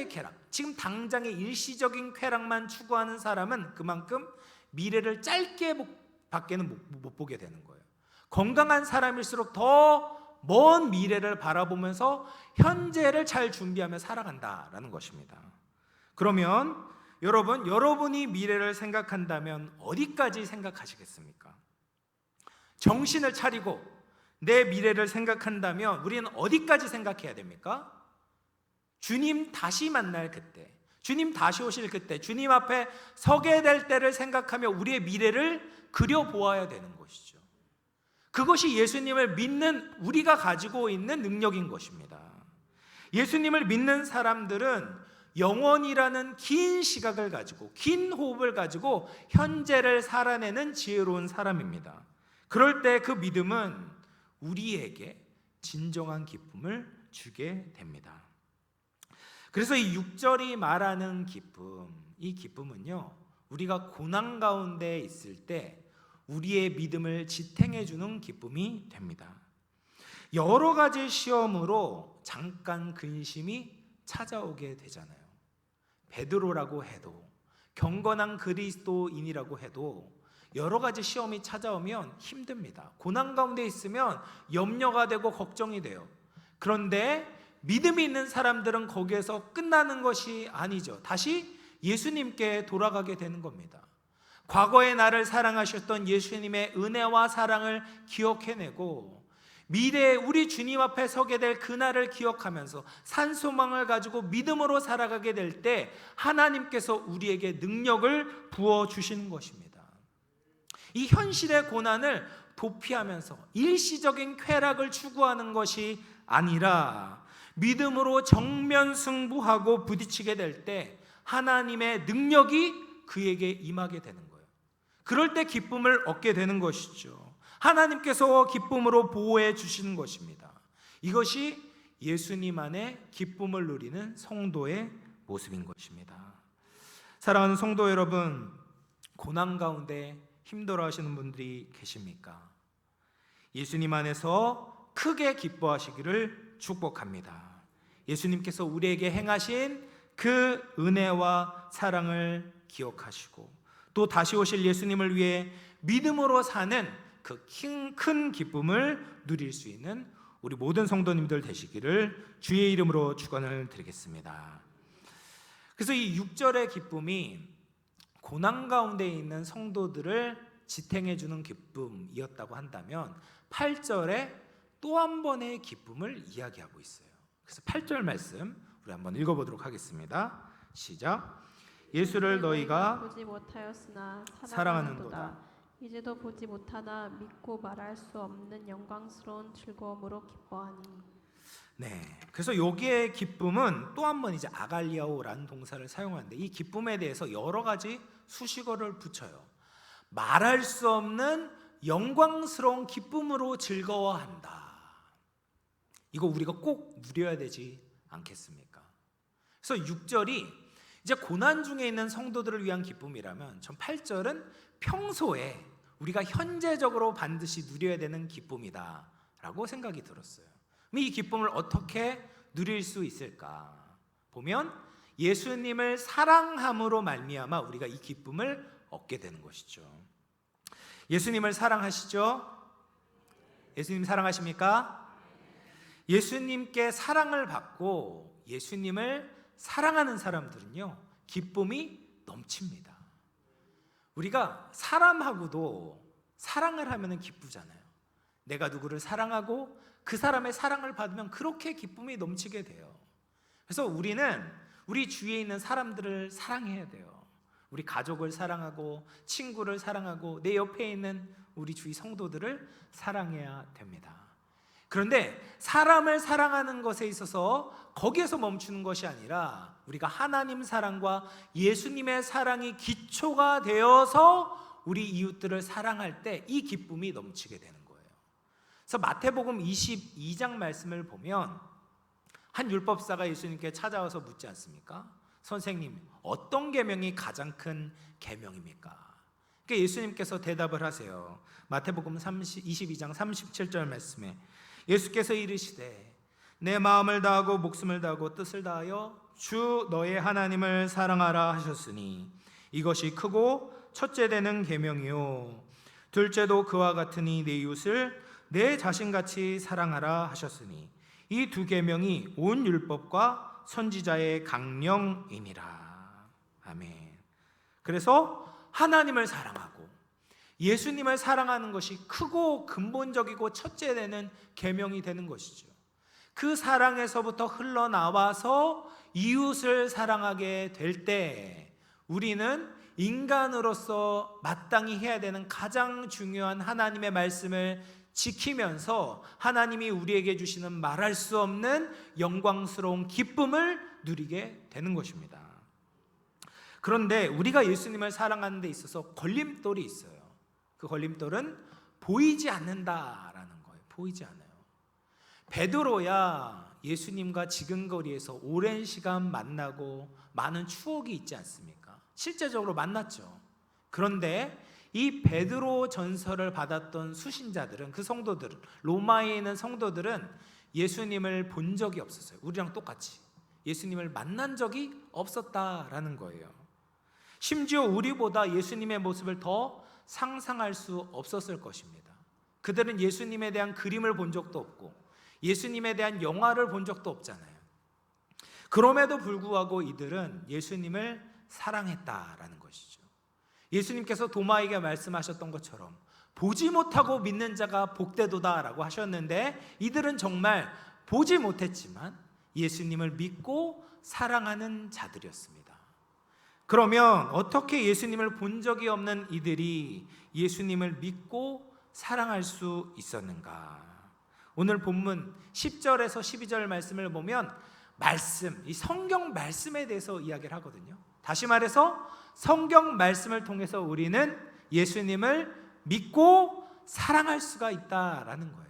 Speaker 1: 쾌락, 지금 당장의 일시적인 쾌락만 추구하는 사람은 그만큼 미래를 짧게 밖에는 못 보게 되는 거예요. 건강한 사람일수록 더 먼 미래를 바라보면서 현재를 잘 준비하며 살아간다라는 것입니다. 그러면 여러분이 미래를 생각한다면 어디까지 생각하시겠습니까? 정신을 차리고 내 미래를 생각한다면 우리는 어디까지 생각해야 됩니까? 주님 다시 만날 그때, 주님 다시 오실 그때, 주님 앞에 서게 될 때를 생각하며 우리의 미래를 그려보아야 되는 것이죠. 그것이 예수님을 믿는 우리가 가지고 있는 능력인 것입니다. 예수님을 믿는 사람들은 영원이라는 긴 시각을 가지고, 긴 호흡을 가지고 현재를 살아내는 지혜로운 사람입니다. 그럴 때 그 믿음은 우리에게 진정한 기쁨을 주게 됩니다. 그래서 이 6절이 말하는 기쁨, 이 기쁨은요, 우리가 고난 가운데 있을 때 우리의 믿음을 지탱해 주는 기쁨이 됩니다. 여러 가지 시험으로 잠깐 근심이 찾아오게 되잖아요. 베드로라고 해도, 경건한 그리스도인이라고 해도 여러 가지 시험이 찾아오면 힘듭니다. 고난 가운데 있으면 염려가 되고 걱정이 돼요. 그런데 믿음이 있는 사람들은 거기에서 끝나는 것이 아니죠. 다시 예수님께 돌아가게 되는 겁니다. 과거의 나를 사랑하셨던 예수님의 은혜와 사랑을 기억해내고 미래에 우리 주님 앞에 서게 될 그날을 기억하면서 산소망을 가지고 믿음으로 살아가게 될 때 하나님께서 우리에게 능력을 부어주시는 것입니다. 이 현실의 고난을 도피하면서 일시적인 쾌락을 추구하는 것이 아니라 믿음으로 정면 승부하고 부딪히게 될 때 하나님의 능력이 그에게 임하게 되는 거예요. 그럴 때 기쁨을 얻게 되는 것이죠. 하나님께서 기쁨으로 보호해 주시는 것입니다. 이것이 예수님 안에 기쁨을 누리는 성도의 모습인 것입니다. 사랑하는 성도 여러분, 고난 가운데 힘들어하시는 분들이 계십니까? 예수님 안에서 크게 기뻐하시기를 축복합니다. 예수님께서 우리에게 행하신 그 은혜와 사랑을 기억하시고 또 다시 오실 예수님을 위해 믿음으로 사는 그 큰 기쁨을 누릴 수 있는 우리 모든 성도님들 되시기를 주의 이름으로 축원을 드리겠습니다. 그래서 이 6절의 기쁨이 고난 가운데 있는 성도들을 지탱해 주는 기쁨이었다고 한다면 8절에 또 한 번의 기쁨을 이야기하고 있어요. 그래서 8절 말씀 우리 한번 읽어보도록 하겠습니다. 시작. 예수를 너희가
Speaker 2: 보지 못하였으나
Speaker 1: 사랑하는도다.
Speaker 2: 이제도 보지 못하나 믿고 말할 수 없는 영광스러운 즐거움으로 기뻐하니.
Speaker 1: 네, 그래서 여기에 기쁨은 또 한 번 이제 아갈리아오라는 동사를 사용하는데 이 기쁨에 대해서 여러 가지 수식어를 붙여요. 말할 수 없는 영광스러운 기쁨으로 즐거워한다. 이거 우리가 꼭 누려야 되지 않겠습니까? 그래서 6절이 이제 고난 중에 있는 성도들을 위한 기쁨이라면 전 8절은 평소에 우리가 현재적으로 반드시 누려야 되는 기쁨이다라고 생각이 들었어요. 그럼 이 기쁨을 어떻게 누릴 수 있을까? 보면 예수님을 사랑함으로 말미암아 우리가 이 기쁨을 얻게 되는 것이죠. 예수님을 사랑하시죠? 예수님 사랑하십니까? 예수님께 사랑을 받고 예수님을 사랑하는 사람들은요, 기쁨이 넘칩니다. 우리가 사람하고도 사랑을 하면 기쁘잖아요. 내가 누구를 사랑하고 그 사람의 사랑을 받으면 그렇게 기쁨이 넘치게 돼요. 그래서 우리는 우리 주위에 있는 사람들을 사랑해야 돼요. 우리 가족을 사랑하고 친구를 사랑하고 내 옆에 있는 우리 주위 성도들을 사랑해야 됩니다. 그런데 사람을 사랑하는 것에 있어서 거기에서 멈추는 것이 아니라 우리가 하나님 사랑과 예수님의 사랑이 기초가 되어서 우리 이웃들을 사랑할 때 이 기쁨이 넘치게 되는 거예요. 그래서 마태복음 22장 말씀을 보면 한 율법사가 예수님께 찾아와서 묻지 않습니까? 선생님, 어떤 계명이 가장 큰 계명입니까? 그러니까 예수님께서 대답을 하세요. 마태복음 22장 37절 말씀에 예수께서 이르시되 내 마음을 다하고 목숨을 다하고 뜻을 다하여 주 너의 하나님을 사랑하라 하셨으니 이것이 크고 첫째 되는 계명이요 둘째도 그와 같으니 내 이웃을 내 자신같이 사랑하라 하셨으니 이 두 계명이 온 율법과 선지자의 강령이니라. 아멘. 그래서 하나님을 사랑하고 예수님을 사랑하는 것이 크고 근본적이고 첫째 되는 계명이 되는 것이죠. 그 사랑에서부터 흘러나와서 이웃을 사랑하게 될 때 우리는 인간으로서 마땅히 해야 되는 가장 중요한 하나님의 말씀을 지키면서 하나님이 우리에게 주시는 말할 수 없는 영광스러운 기쁨을 누리게 되는 것입니다. 그런데 우리가 예수님을 사랑하는 데 있어서 걸림돌이 있어요. 그 걸림돌은 보이지 않는다라는 거예요. 보이지 않아요. 베드로야 예수님과 지근거리에서 오랜 시간 만나고 많은 추억이 있지 않습니까? 실제적으로 만났죠. 그런데 이 베드로 전설을 받았던 수신자들은, 그 성도들은, 로마에 있는 성도들은 예수님을 본 적이 없었어요. 우리랑 똑같이 예수님을 만난 적이 없었다라는 거예요. 심지어 우리보다 예수님의 모습을 더 상상할 수 없었을 것입니다. 그들은 예수님에 대한 그림을 본 적도 없고 예수님에 대한 영화를 본 적도 없잖아요. 그럼에도 불구하고 이들은 예수님을 사랑했다라는 것이죠. 예수님께서 도마에게 말씀하셨던 것처럼 보지 못하고 믿는 자가 복되도다라고 하셨는데 이들은 정말 보지 못했지만 예수님을 믿고 사랑하는 자들이었습니다. 그러면 어떻게 예수님을 본 적이 없는 이들이 예수님을 믿고 사랑할 수 있었는가? 오늘 본문 10절에서 12절 말씀을 보면 말씀, 이 성경 말씀에 대해서 이야기를 하거든요. 다시 말해서 성경 말씀을 통해서 우리는 예수님을 믿고 사랑할 수가 있다라는 거예요.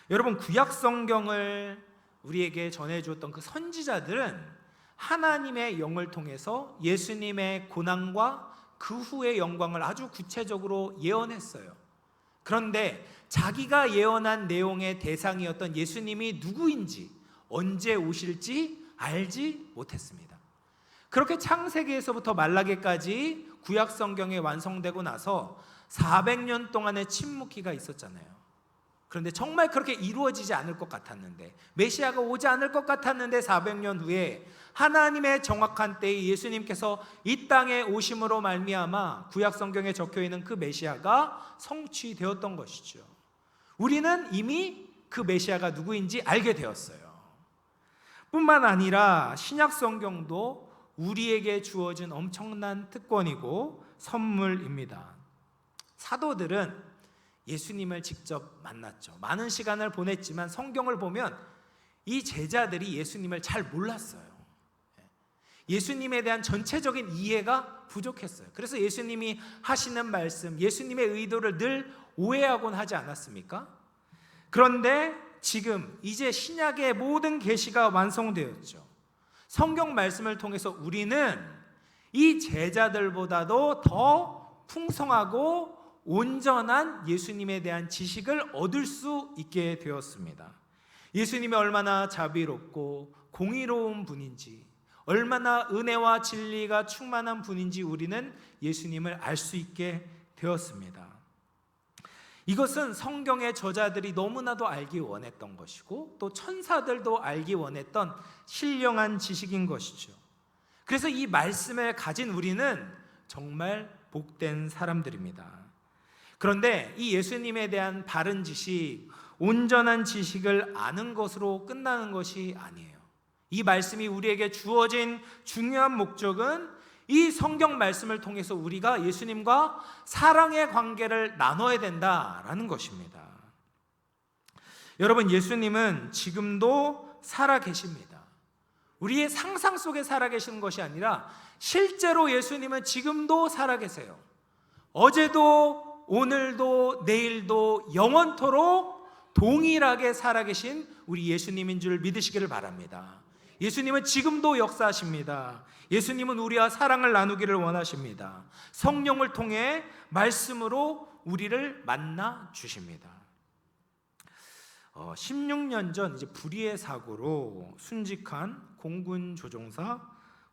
Speaker 1: 여러분, 구약 성경을 우리에게 전해주었던 그 선지자들은 하나님의 영을 통해서 예수님의 고난과 그 후의 영광을 아주 구체적으로 예언했어요. 그런데 자기가 예언한 내용의 대상이었던 예수님이 누구인지, 언제 오실지 알지 못했습니다. 그렇게 창세기에서부터 말라기까지 구약 성경이 완성되고 나서 400년 동안의 침묵기가 있었잖아요. 그런데 정말 그렇게 이루어지지 않을 것 같았는데, 메시아가 오지 않을 것 같았는데 400년 후에 하나님의 정확한 때에 예수님께서 이 땅에 오심으로 말미암아 구약 성경에 적혀있는 그 메시아가 성취되었던 것이죠. 우리는 이미 그 메시아가 누구인지 알게 되었어요. 뿐만 아니라 신약 성경도 우리에게 주어진 엄청난 특권이고 선물입니다. 사도들은 예수님을 직접 만났죠. 많은 시간을 보냈지만 성경을 보면 이 제자들이 예수님을 잘 몰랐어요. 예수님에 대한 전체적인 이해가 부족했어요. 그래서 예수님이 하시는 말씀, 예수님의 의도를 늘 오해하곤 하지 않았습니까? 그런데 지금 이제 신약의 모든 계시가 완성되었죠. 성경 말씀을 통해서 우리는 이 제자들보다도 더 풍성하고 온전한 예수님에 대한 지식을 얻을 수 있게 되었습니다. 예수님이 얼마나 자비롭고 공의로운 분인지, 얼마나 은혜와 진리가 충만한 분인지 우리는 예수님을 알 수 있게 되었습니다. 이것은 성경의 저자들이 너무나도 알기 원했던 것이고 또 천사들도 알기 원했던 신령한 지식인 것이죠. 그래서 이 말씀을 가진 우리는 정말 복된 사람들입니다. 그런데 이 예수님에 대한 바른 지식, 온전한 지식을 아는 것으로 끝나는 것이 아니에요. 이 말씀이 우리에게 주어진 중요한 목적은 이 성경 말씀을 통해서 우리가 예수님과 사랑의 관계를 나눠야 된다라는 것입니다. 여러분, 예수님은 지금도 살아 계십니다. 우리의 상상 속에 살아 계시는 것이 아니라 실제로 예수님은 지금도 살아 계세요. 어제도 오늘도 내일도 영원토록 동일하게 살아계신 우리 예수님인 줄 믿으시기를 바랍니다. 예수님은 지금도 역사하십니다. 예수님은 우리와 사랑을 나누기를 원하십니다. 성령을 통해 말씀으로 우리를 만나 주십니다. 16년 전 이제 불의의 사고로 순직한 공군 조종사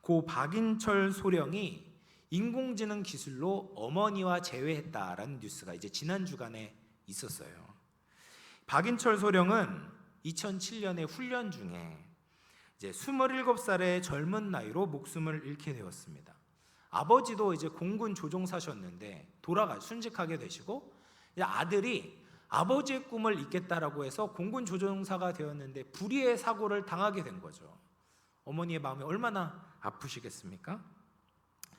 Speaker 1: 고 박인철 소령이 인공지능 기술로 어머니와 재회했다라는 뉴스가 이제 지난 주간에 있었어요. 박인철 소령은 2007년에 훈련 중에 이제 27살의 젊은 나이로 목숨을 잃게 되었습니다. 아버지도 이제 공군 조종사셨는데 순직하게 되시고, 이제 아들이 아버지의 꿈을 잇겠다라고 해서 공군 조종사가 되었는데 불의의 사고를 당하게 된 거죠. 어머니의 마음이 얼마나 아프시겠습니까?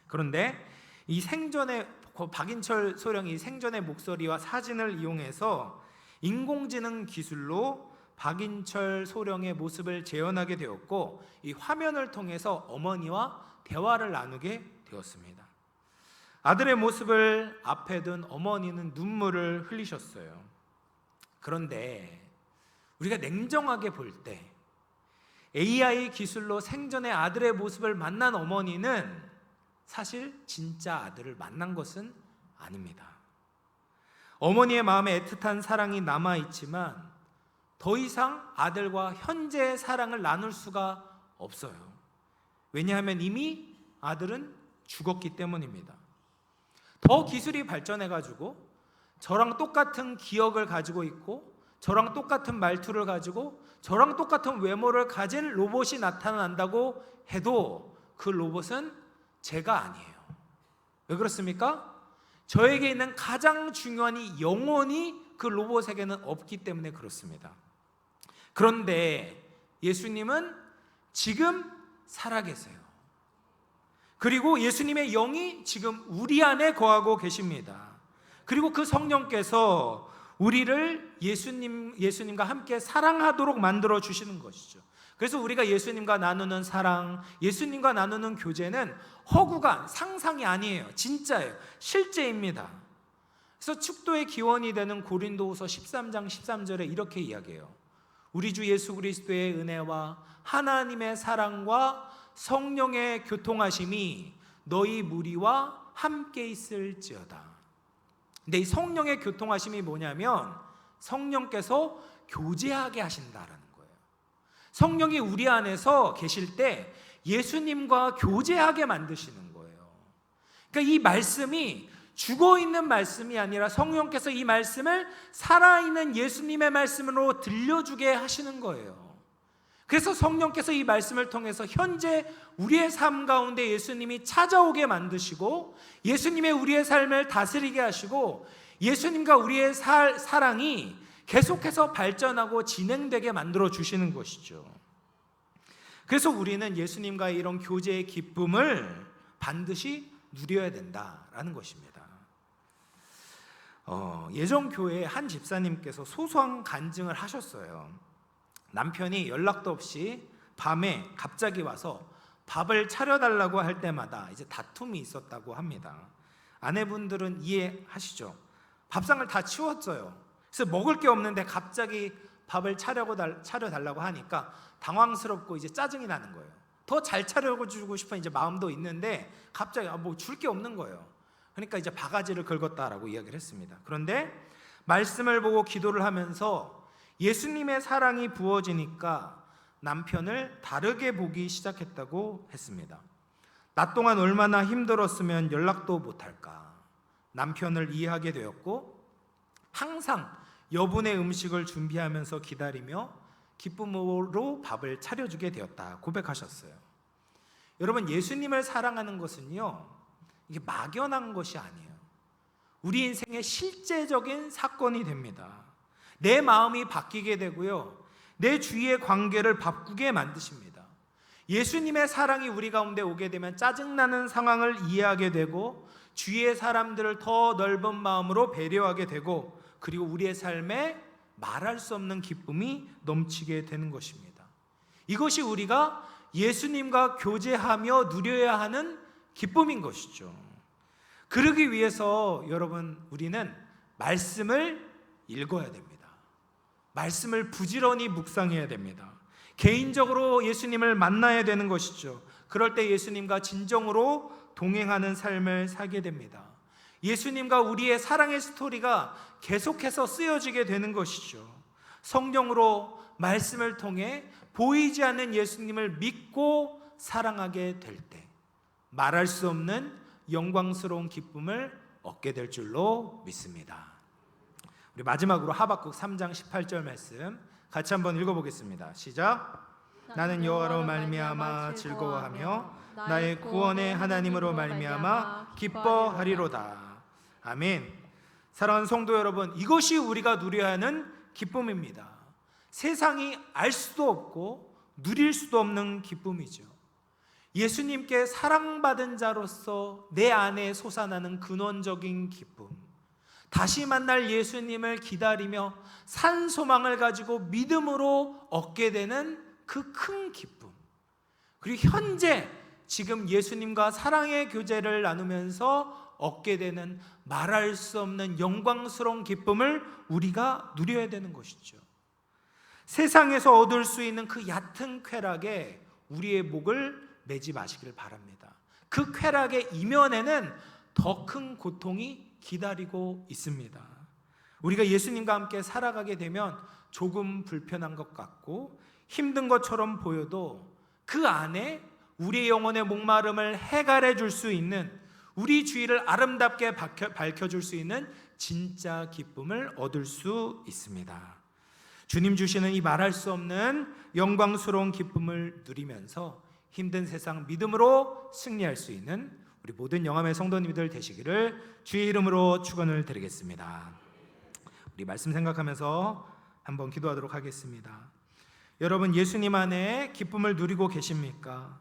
Speaker 1: 그런데 이 생전에 박인철 소령이 생전의 목소리와 사진을 이용해서 인공지능 기술로 박인철 소령의 모습을 재현하게 되었고, 이 화면을 통해서 어머니와 대화를 나누게 되었습니다. 아들의 모습을 앞에 둔 어머니는 눈물을 흘리셨어요. 그런데 우리가 냉정하게 볼 때 AI 기술로 생전의 아들의 모습을 만난 어머니는 사실 진짜 아들을 만난 것은 아닙니다. 어머니의 마음에 애틋한 사랑이 남아있지만 더 이상 아들과 현재의 사랑을 나눌 수가 없어요. 왜냐하면 이미 아들은 죽었기 때문입니다. 더 기술이 발전해가지고 저랑 똑같은 기억을 가지고 있고, 저랑 똑같은 말투를 가지고, 저랑 똑같은 외모를 가진 로봇이 나타난다고 해도 그 로봇은 제가 아니에요. 왜 그렇습니까? 저에게 있는 가장 중요한 이 영혼이 그 로봇에게는 없기 때문에 그렇습니다. 그런데 예수님은 지금 살아계세요. 그리고 예수님의 영이 지금 우리 안에 거하고 계십니다. 그리고 그 성령께서 우리를 예수님과 함께 사랑하도록 만들어 주시는 것이죠. 그래서 우리가 예수님과 나누는 사랑, 예수님과 나누는 교제는 허구가 상상이 아니에요. 진짜예요. 실제입니다. 그래서 축도의 기원이 되는 고린도후서 13장 13절에 이렇게 이야기해요. 우리 주 예수 그리스도의 은혜와 하나님의 사랑과 성령의 교통하심이 너희 무리와 함께 있을지어다. 근데 이 성령의 교통하심이 뭐냐면 성령께서 교제하게 하신다라는 거예요. 성령이 우리 안에서 계실 때 예수님과 교제하게 만드시는 거예요. 그러니까 이 말씀이 죽어있는 말씀이 아니라 성령께서 이 말씀을 살아있는 예수님의 말씀으로 들려주게 하시는 거예요. 그래서 성령께서 이 말씀을 통해서 현재 우리의 삶 가운데 예수님이 찾아오게 만드시고, 예수님의 우리의 삶을 다스리게 하시고, 예수님과 우리의 사랑이 계속해서 발전하고 진행되게 만들어 주시는 것이죠. 그래서 우리는 예수님과의 이런 교제의 기쁨을 반드시 누려야 된다라는 것입니다. 예전 교회에 한 집사님께서 소소한 간증을 하셨어요. 남편이 연락도 없이 밤에 갑자기 와서 밥을 차려달라고 할 때마다 이제 다툼이 있었다고 합니다. 아내분들은 이해하시죠? 밥상을 다 치웠어요. 그래서 먹을 게 없는데 갑자기 밥을 차려달라고 하니까 당황스럽고 이제 짜증이 나는 거예요. 더 잘 차려주고 싶은 이제 마음도 있는데 갑자기 뭐 줄 게 없는 거예요. 그러니까 이제 바가지를 긁었다라고 이야기를 했습니다. 그런데 말씀을 보고 기도를 하면서 예수님의 사랑이 부어지니까 남편을 다르게 보기 시작했다고 했습니다. 낮 동안 얼마나 힘들었으면 연락도 못할까. 남편을 이해하게 되었고, 항상 여분의 음식을 준비하면서 기다리며 기쁨으로 밥을 차려주게 되었다 고백하셨어요. 여러분, 예수님을 사랑하는 것은요, 이게 막연한 것이 아니에요. 우리 인생의 실제적인 사건이 됩니다. 내 마음이 바뀌게 되고요, 내 주위의 관계를 바꾸게 만드십니다. 예수님의 사랑이 우리 가운데 오게 되면 짜증나는 상황을 이해하게 되고, 주위의 사람들을 더 넓은 마음으로 배려하게 되고, 그리고 우리의 삶에 말할 수 없는 기쁨이 넘치게 되는 것입니다. 이것이 우리가 예수님과 교제하며 누려야 하는 기쁨인 것이죠. 그러기 위해서 여러분, 우리는 말씀을 읽어야 됩니다. 말씀을 부지런히 묵상해야 됩니다. 개인적으로 예수님을 만나야 되는 것이죠. 그럴 때 예수님과 진정으로 동행하는 삶을 살게 됩니다. 예수님과 우리의 사랑의 스토리가 계속해서 쓰여지게 되는 것이죠. 성령으로 말씀을 통해 보이지 않는 예수님을 믿고 사랑하게 될 때 말할 수 없는 영광스러운 기쁨을 얻게 될 줄로 믿습니다. 우리 마지막으로 하박국 3장 18절 말씀 같이 한번 읽어보겠습니다. 시작. 나는 여호와로 말미암아 즐거워하며 나의 구원의 하나님으로 말미암아 기뻐하리로다. 아멘. 사랑하는 성도 여러분, 이것이 우리가 누려야 하는 기쁨입니다. 세상이 알 수도 없고 누릴 수도 없는 기쁨이죠. 예수님께 사랑받은 자로서 내 안에 솟아나는 근원적인 기쁨, 다시 만날 예수님을 기다리며 산 소망을 가지고 믿음으로 얻게 되는 그 큰 기쁨, 그리고 현재 지금 예수님과 사랑의 교제를 나누면서 얻게 되는 말할 수 없는 영광스러운 기쁨을 우리가 누려야 되는 것이죠. 세상에서 얻을 수 있는 그 얕은 쾌락에 우리의 목을 매지 마시길 바랍니다. 그 쾌락의 이면에는 더 큰 고통이 기다리고 있습니다. 우리가 예수님과 함께 살아가게 되면 조금 불편한 것 같고 힘든 것처럼 보여도 그 안에 우리의 영혼의 목마름을 해결해 줄 수 있는, 우리 주위를 아름답게 밝혀줄 수 있는 진짜 기쁨을 얻을 수 있습니다. 주님 주시는 이 말할 수 없는 영광스러운 기쁨을 누리면서 힘든 세상 믿음으로 승리할 수 있는 우리 모든 영암의 성도님들 되시기를 주의 이름으로 축원을 드리겠습니다. 우리 말씀 생각하면서 한번 기도하도록 하겠습니다. 여러분, 예수님 안에 기쁨을 누리고 계십니까?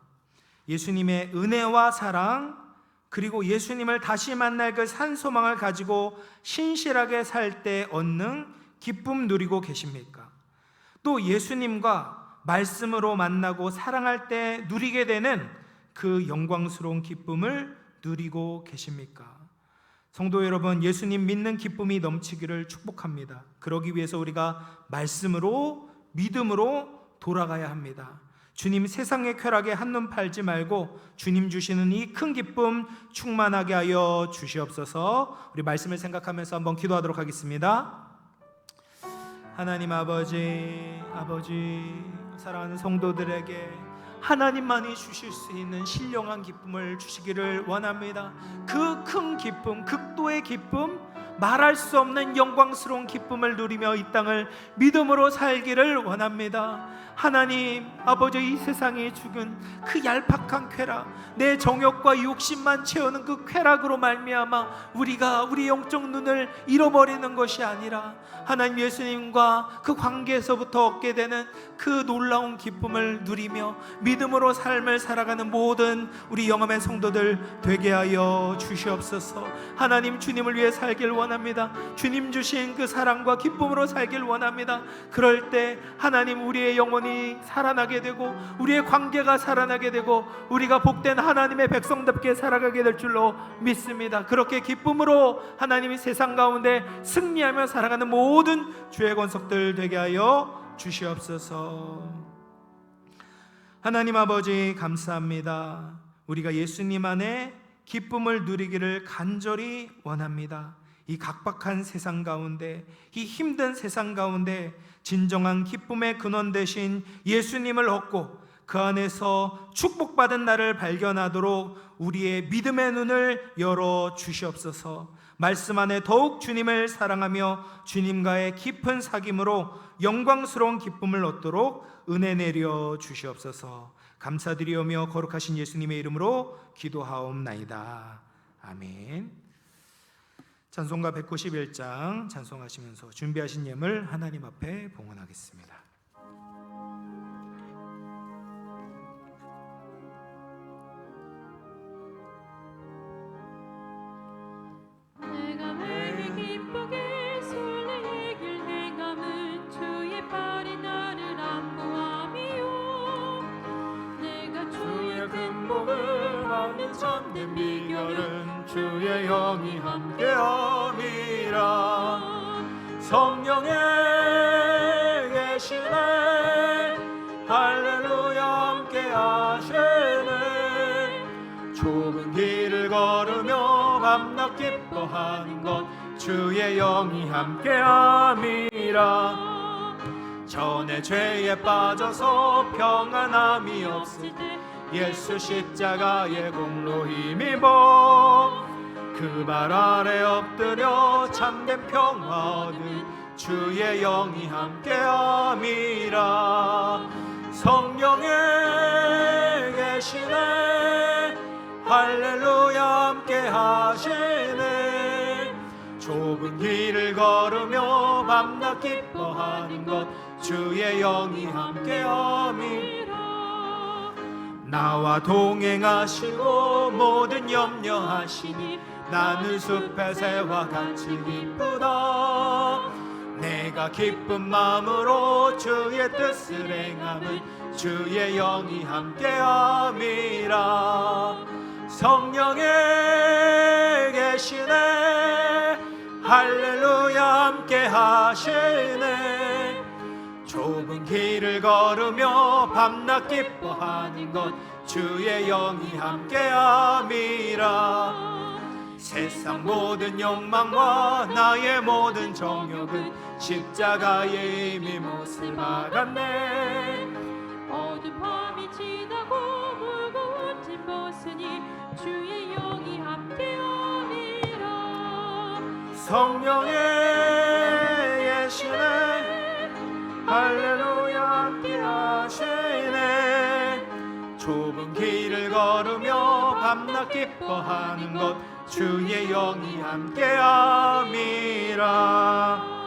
Speaker 1: 예수님의 은혜와 사랑, 그리고 예수님을 다시 만날 그 산 소망을 가지고 신실하게 살 때 얻는 기쁨 누리고 계십니까? 또 예수님과 말씀으로 만나고 사랑할 때 누리게 되는 그 영광스러운 기쁨을 누리고 계십니까? 성도 여러분, 예수님 믿는 기쁨이 넘치기를 축복합니다. 그러기 위해서 우리가 말씀으로, 믿음으로 돌아가야 합니다. 주님 세상의 쾌락에 한눈 팔지 말고 주님 주시는 이 큰 기쁨 충만하게 하여 주시옵소서. 우리 말씀을 생각하면서 한번 기도하도록 하겠습니다. 하나님 아버지, 사랑하는 성도들에게 하나님만이 주실 수 있는 신령한 기쁨을 주시기를 원합니다. 그 큰 기쁨, 극도의 기쁨, 말할 수 없는 영광스러운 기쁨을 누리며 이 땅을 믿음으로 살기를 원합니다. 하나님 아버지, 이 세상에 죽은 그 얄팍한 쾌락, 내 정욕과 욕심만 채우는 그 쾌락으로 말미암아 우리가 우리 영적 눈을 잃어버리는 것이 아니라 하나님 예수님과 그 관계에서부터 얻게 되는 그 놀라운 기쁨을 누리며 믿음으로 삶을 살아가는 모든 우리 영암의 성도들 되게 하여 주시옵소서. 하나님, 주님을 위해 살길 원합니다. 주님 주신 그 사랑과 기쁨으로 살길 원합니다. 그럴 때 하나님, 우리의 영혼이 살아나게 되고 우리의 관계가 살아나게 되고 우리가 복된 하나님의 백성답게 살아가게 될 줄로 믿습니다. 그렇게 기쁨으로 하나님이 세상 가운데 승리하며 살아가는 모든 주의 권속들 되게 하여 주시옵소서. 하나님 아버지, 감사합니다. 우리가 예수님 안에 기쁨을 누리기를 간절히 원합니다. 이 각박한 세상 가운데, 이 힘든 세상 가운데 진정한 기쁨의 근원 되신 예수님을 얻고 그 안에서 축복받은 나를 발견하도록 우리의 믿음의 눈을 열어 주시옵소서. 말씀 안에 더욱 주님을 사랑하며 주님과의 깊은 사귐으로 영광스러운 기쁨을 얻도록 은혜 내려 주시옵소서. 감사드리오며 거룩하신 예수님의 이름으로 기도하옵나이다. 아멘. 찬송가 191장 찬송하시면서 준비하신 예물 하나님 앞에 봉헌하겠습니다.
Speaker 3: 내가 왜 기쁘게 설레길 행함을 모든 비결은
Speaker 1: 주의 영이 함께함이라. 성령의 계시네 할렐루야 함께하시네. 좁은 길을 걸으며 밤낮 기뻐하는 것 주의 영이 함께함이라. 전에 죄에 빠져서 평안함이 없을 때 예수 십자가의 공로 힘입어 그 발 아래 엎드려 참된 평화 얻은 주의 영이 함께함이라. 성령의 계시네 할렐루야 함께하시네. 좁은 길을 걸으며 밤낮 기뻐하는 것 주의 영이 함께함이라. 나와 동행하시고 모든 염려하시니 나는 숲의 새와 같이 기쁘다. 내가 기쁜 마음으로 주의 뜻을 행함은 주의 영이 함께함이라. 성령의 계시네 할렐루야 함께하시네. 좁은 길을 걸으며 밤낮 기뻐하는 것 주의 영이 함께함이라. 세상 모든 욕망과 나의 모든 정욕은 십자가에 이미 못을 박았네.
Speaker 2: 어두운 밤이 지나고 무거운 짐 벗으니 주의 영이 함께함이라.
Speaker 1: 성령의 계시네 할렐루야 함께하시네. 좁은 길을 걸으며 밤낮 기뻐하는 것 주의 영이 함께함이라.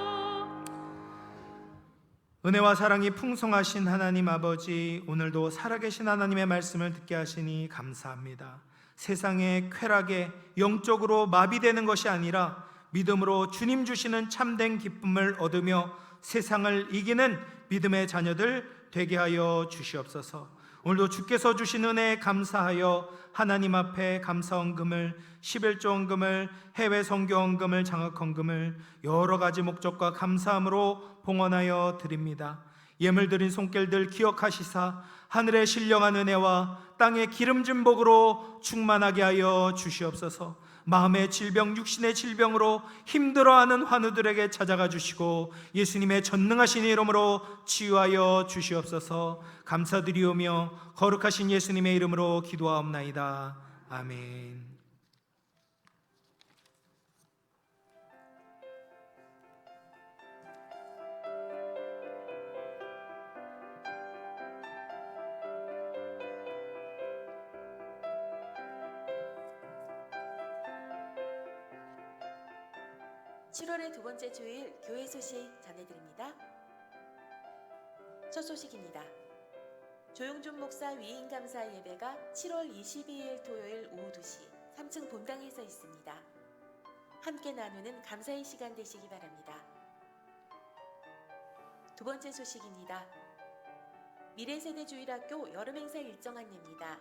Speaker 1: 은혜와 사랑이 풍성하신 하나님 아버지, 오늘도 살아계신 하나님의 말씀을 듣게 하시니 감사합니다. 세상의 쾌락에 영적으로 마비되는 것이 아니라 믿음으로 주님 주시는 참된 기쁨을 얻으며 세상을 이기는 믿음의 자녀들 되게 하여 주시옵소서. 오늘도 주께서 주신 은혜에 감사하여 하나님 앞에 감사헌금을, 11조헌금을, 해외 선교헌금을, 장학헌금을 여러 가지 목적과 감사함으로 봉헌하여 드립니다. 예물 드린 손길들 기억하시사 하늘의 신령한 은혜와 땅의 기름진 복으로 충만하게 하여 주시옵소서. 마음의 질병, 육신의 질병으로 힘들어하는 환우들에게 찾아가 주시고 예수님의 전능하신 이름으로 치유하여 주시옵소서. 감사드리오며 거룩하신 예수님의 이름으로 기도하옵나이다. 아멘.
Speaker 5: (7월의) 두 번째 주일 교회 소식 전해드립니다. 첫 소식입니다. 조용준 목사 위임 감사 예배가 7월 22일 토요일 오후 2시 3층 본당에서 있습니다. 함께 나누는 감사의 시간 되시기 바랍니다. 두 번째 소식입니다. 미래세대주일학교 여름행사 일정 안내입니다.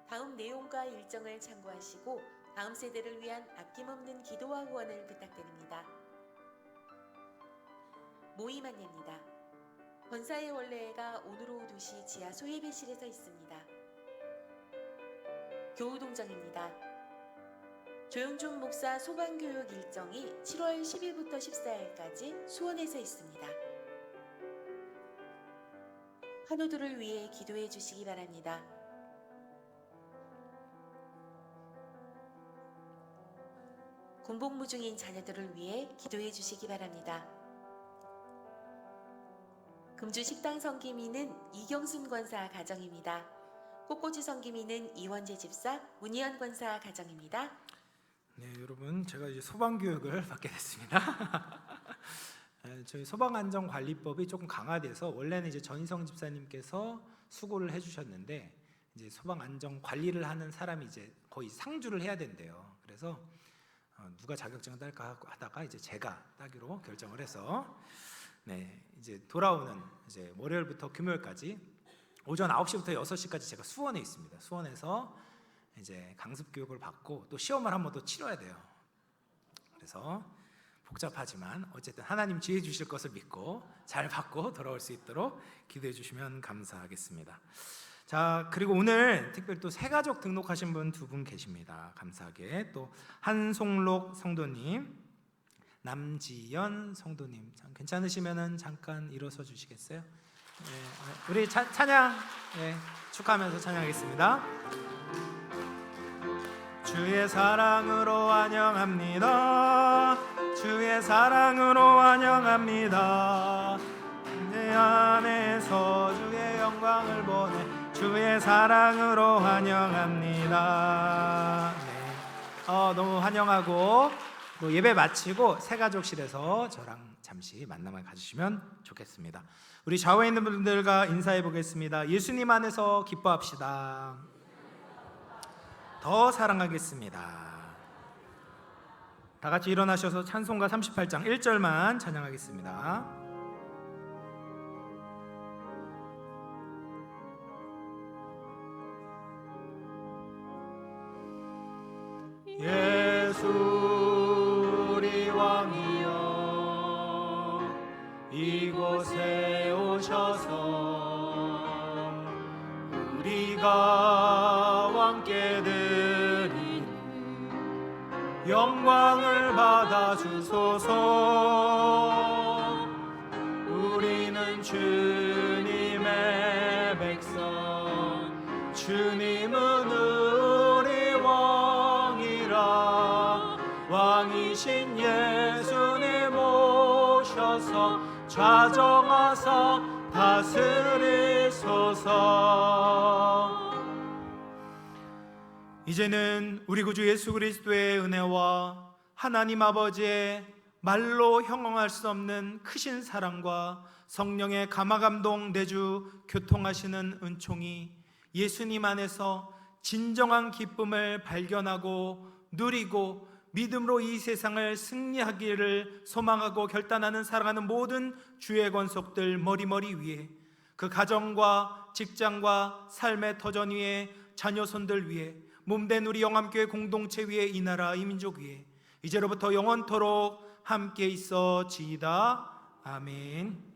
Speaker 5: 다음 내용과 일정을 참고하시고 다음 세대를 위한 아낌없는 기도와 후원을 부탁드립니다. 모임 안내입니다. 권사의 원래회가 오늘 오후 2시 지하 소예배실에서 있습니다. 교우동정입니다. 조용준 목사 소방교육 일정이 7월 10일부터 14일까지 수원에서 있습니다. 환우들을 위해 기도해 주시기 바랍니다. 군복무 중인 자녀들을 위해 기도해 주시기 바랍니다. 금주 식당 성기미는 이경순 권사 가정입니다. 꽃꽂이 성기미는 이원재 집사, 문희연 권사 가정입니다.
Speaker 1: 네, 여러분, 제가 이제 소방교육을 받게 됐습니다. 저희 소방안전관리법이 조금 강화돼서 원래는 이제 전희성 집사님께서 수고를 해주셨는데 이제 소방안전관리를 하는 사람이 이제 거의 상주를 해야 된대요. 그래서 누가 자격증을 딸까 하다가 이제 제가 따기로 결정을 해서 네, 이제 돌아오는 이제 월요일부터 금요일까지 오전 9시부터 6시까지 제가 수원에 있습니다. 수원에서 이제 강습 교육을 받고 또 시험을 한 번 더 치러야 돼요. 그래서 복잡하지만 어쨌든 하나님 지혜 주실 것을 믿고 잘 받고 돌아올 수 있도록 기도해 주시면 감사하겠습니다. 자, 그리고 오늘 특별히 또 새가족 등록하신 분 2분 계십니다. 감사하게 또 한송록 성도님, 남지연 성도님, 괜찮으시면은 잠깐 일어서 주시겠어요? 네, 우리 찬양 축하하면서 찬양하겠습니다. 주의 사랑으로 환영합니다. 주의 사랑으로 환영합니다. 내 안에서 주의 영광을 보내 주의 사랑으로 환영합니다. 네. 너무 환영하고 또 예배 마치고 새가족실에서 저랑 잠시 만남을 가지시면 좋겠습니다. 우리 좌우에 있는 분들과 인사해 보겠습니다. 예수님 안에서 기뻐합시다. 더 사랑하겠습니다. 다 같이 일어나셔서 찬송가 38장 1절만 찬양하겠습니다.
Speaker 3: 예수 우리 왕이여 이곳에 오셔서 우리가 왕께 드리는 영광을 받아 주소서. 우리는 주님의 백성 주님은 우리 왕이라 왕이신 예수님 오셔서 좌정하사 다스리소서.
Speaker 1: 이제는 우리 구주 예수 그리스도의 은혜와 하나님 아버지의 말로 형용할 수 없는 크신 사랑과 성령의 감화감동 내주 교통하시는 은총이 예수님 안에서 진정한 기쁨을 발견하고 누리고 믿음으로 이 세상을 승리하기를 소망하고 결단하는 사랑하는 모든 주의 권속들 머리머리 위에, 그 가정과 직장과 삶의 터전 위에, 자녀손들 위에, 몸된 우리 영암교회 공동체 위에, 이 나라 이 민족 위에 이제로부터 영원토록 함께 있어지이다. 아멘.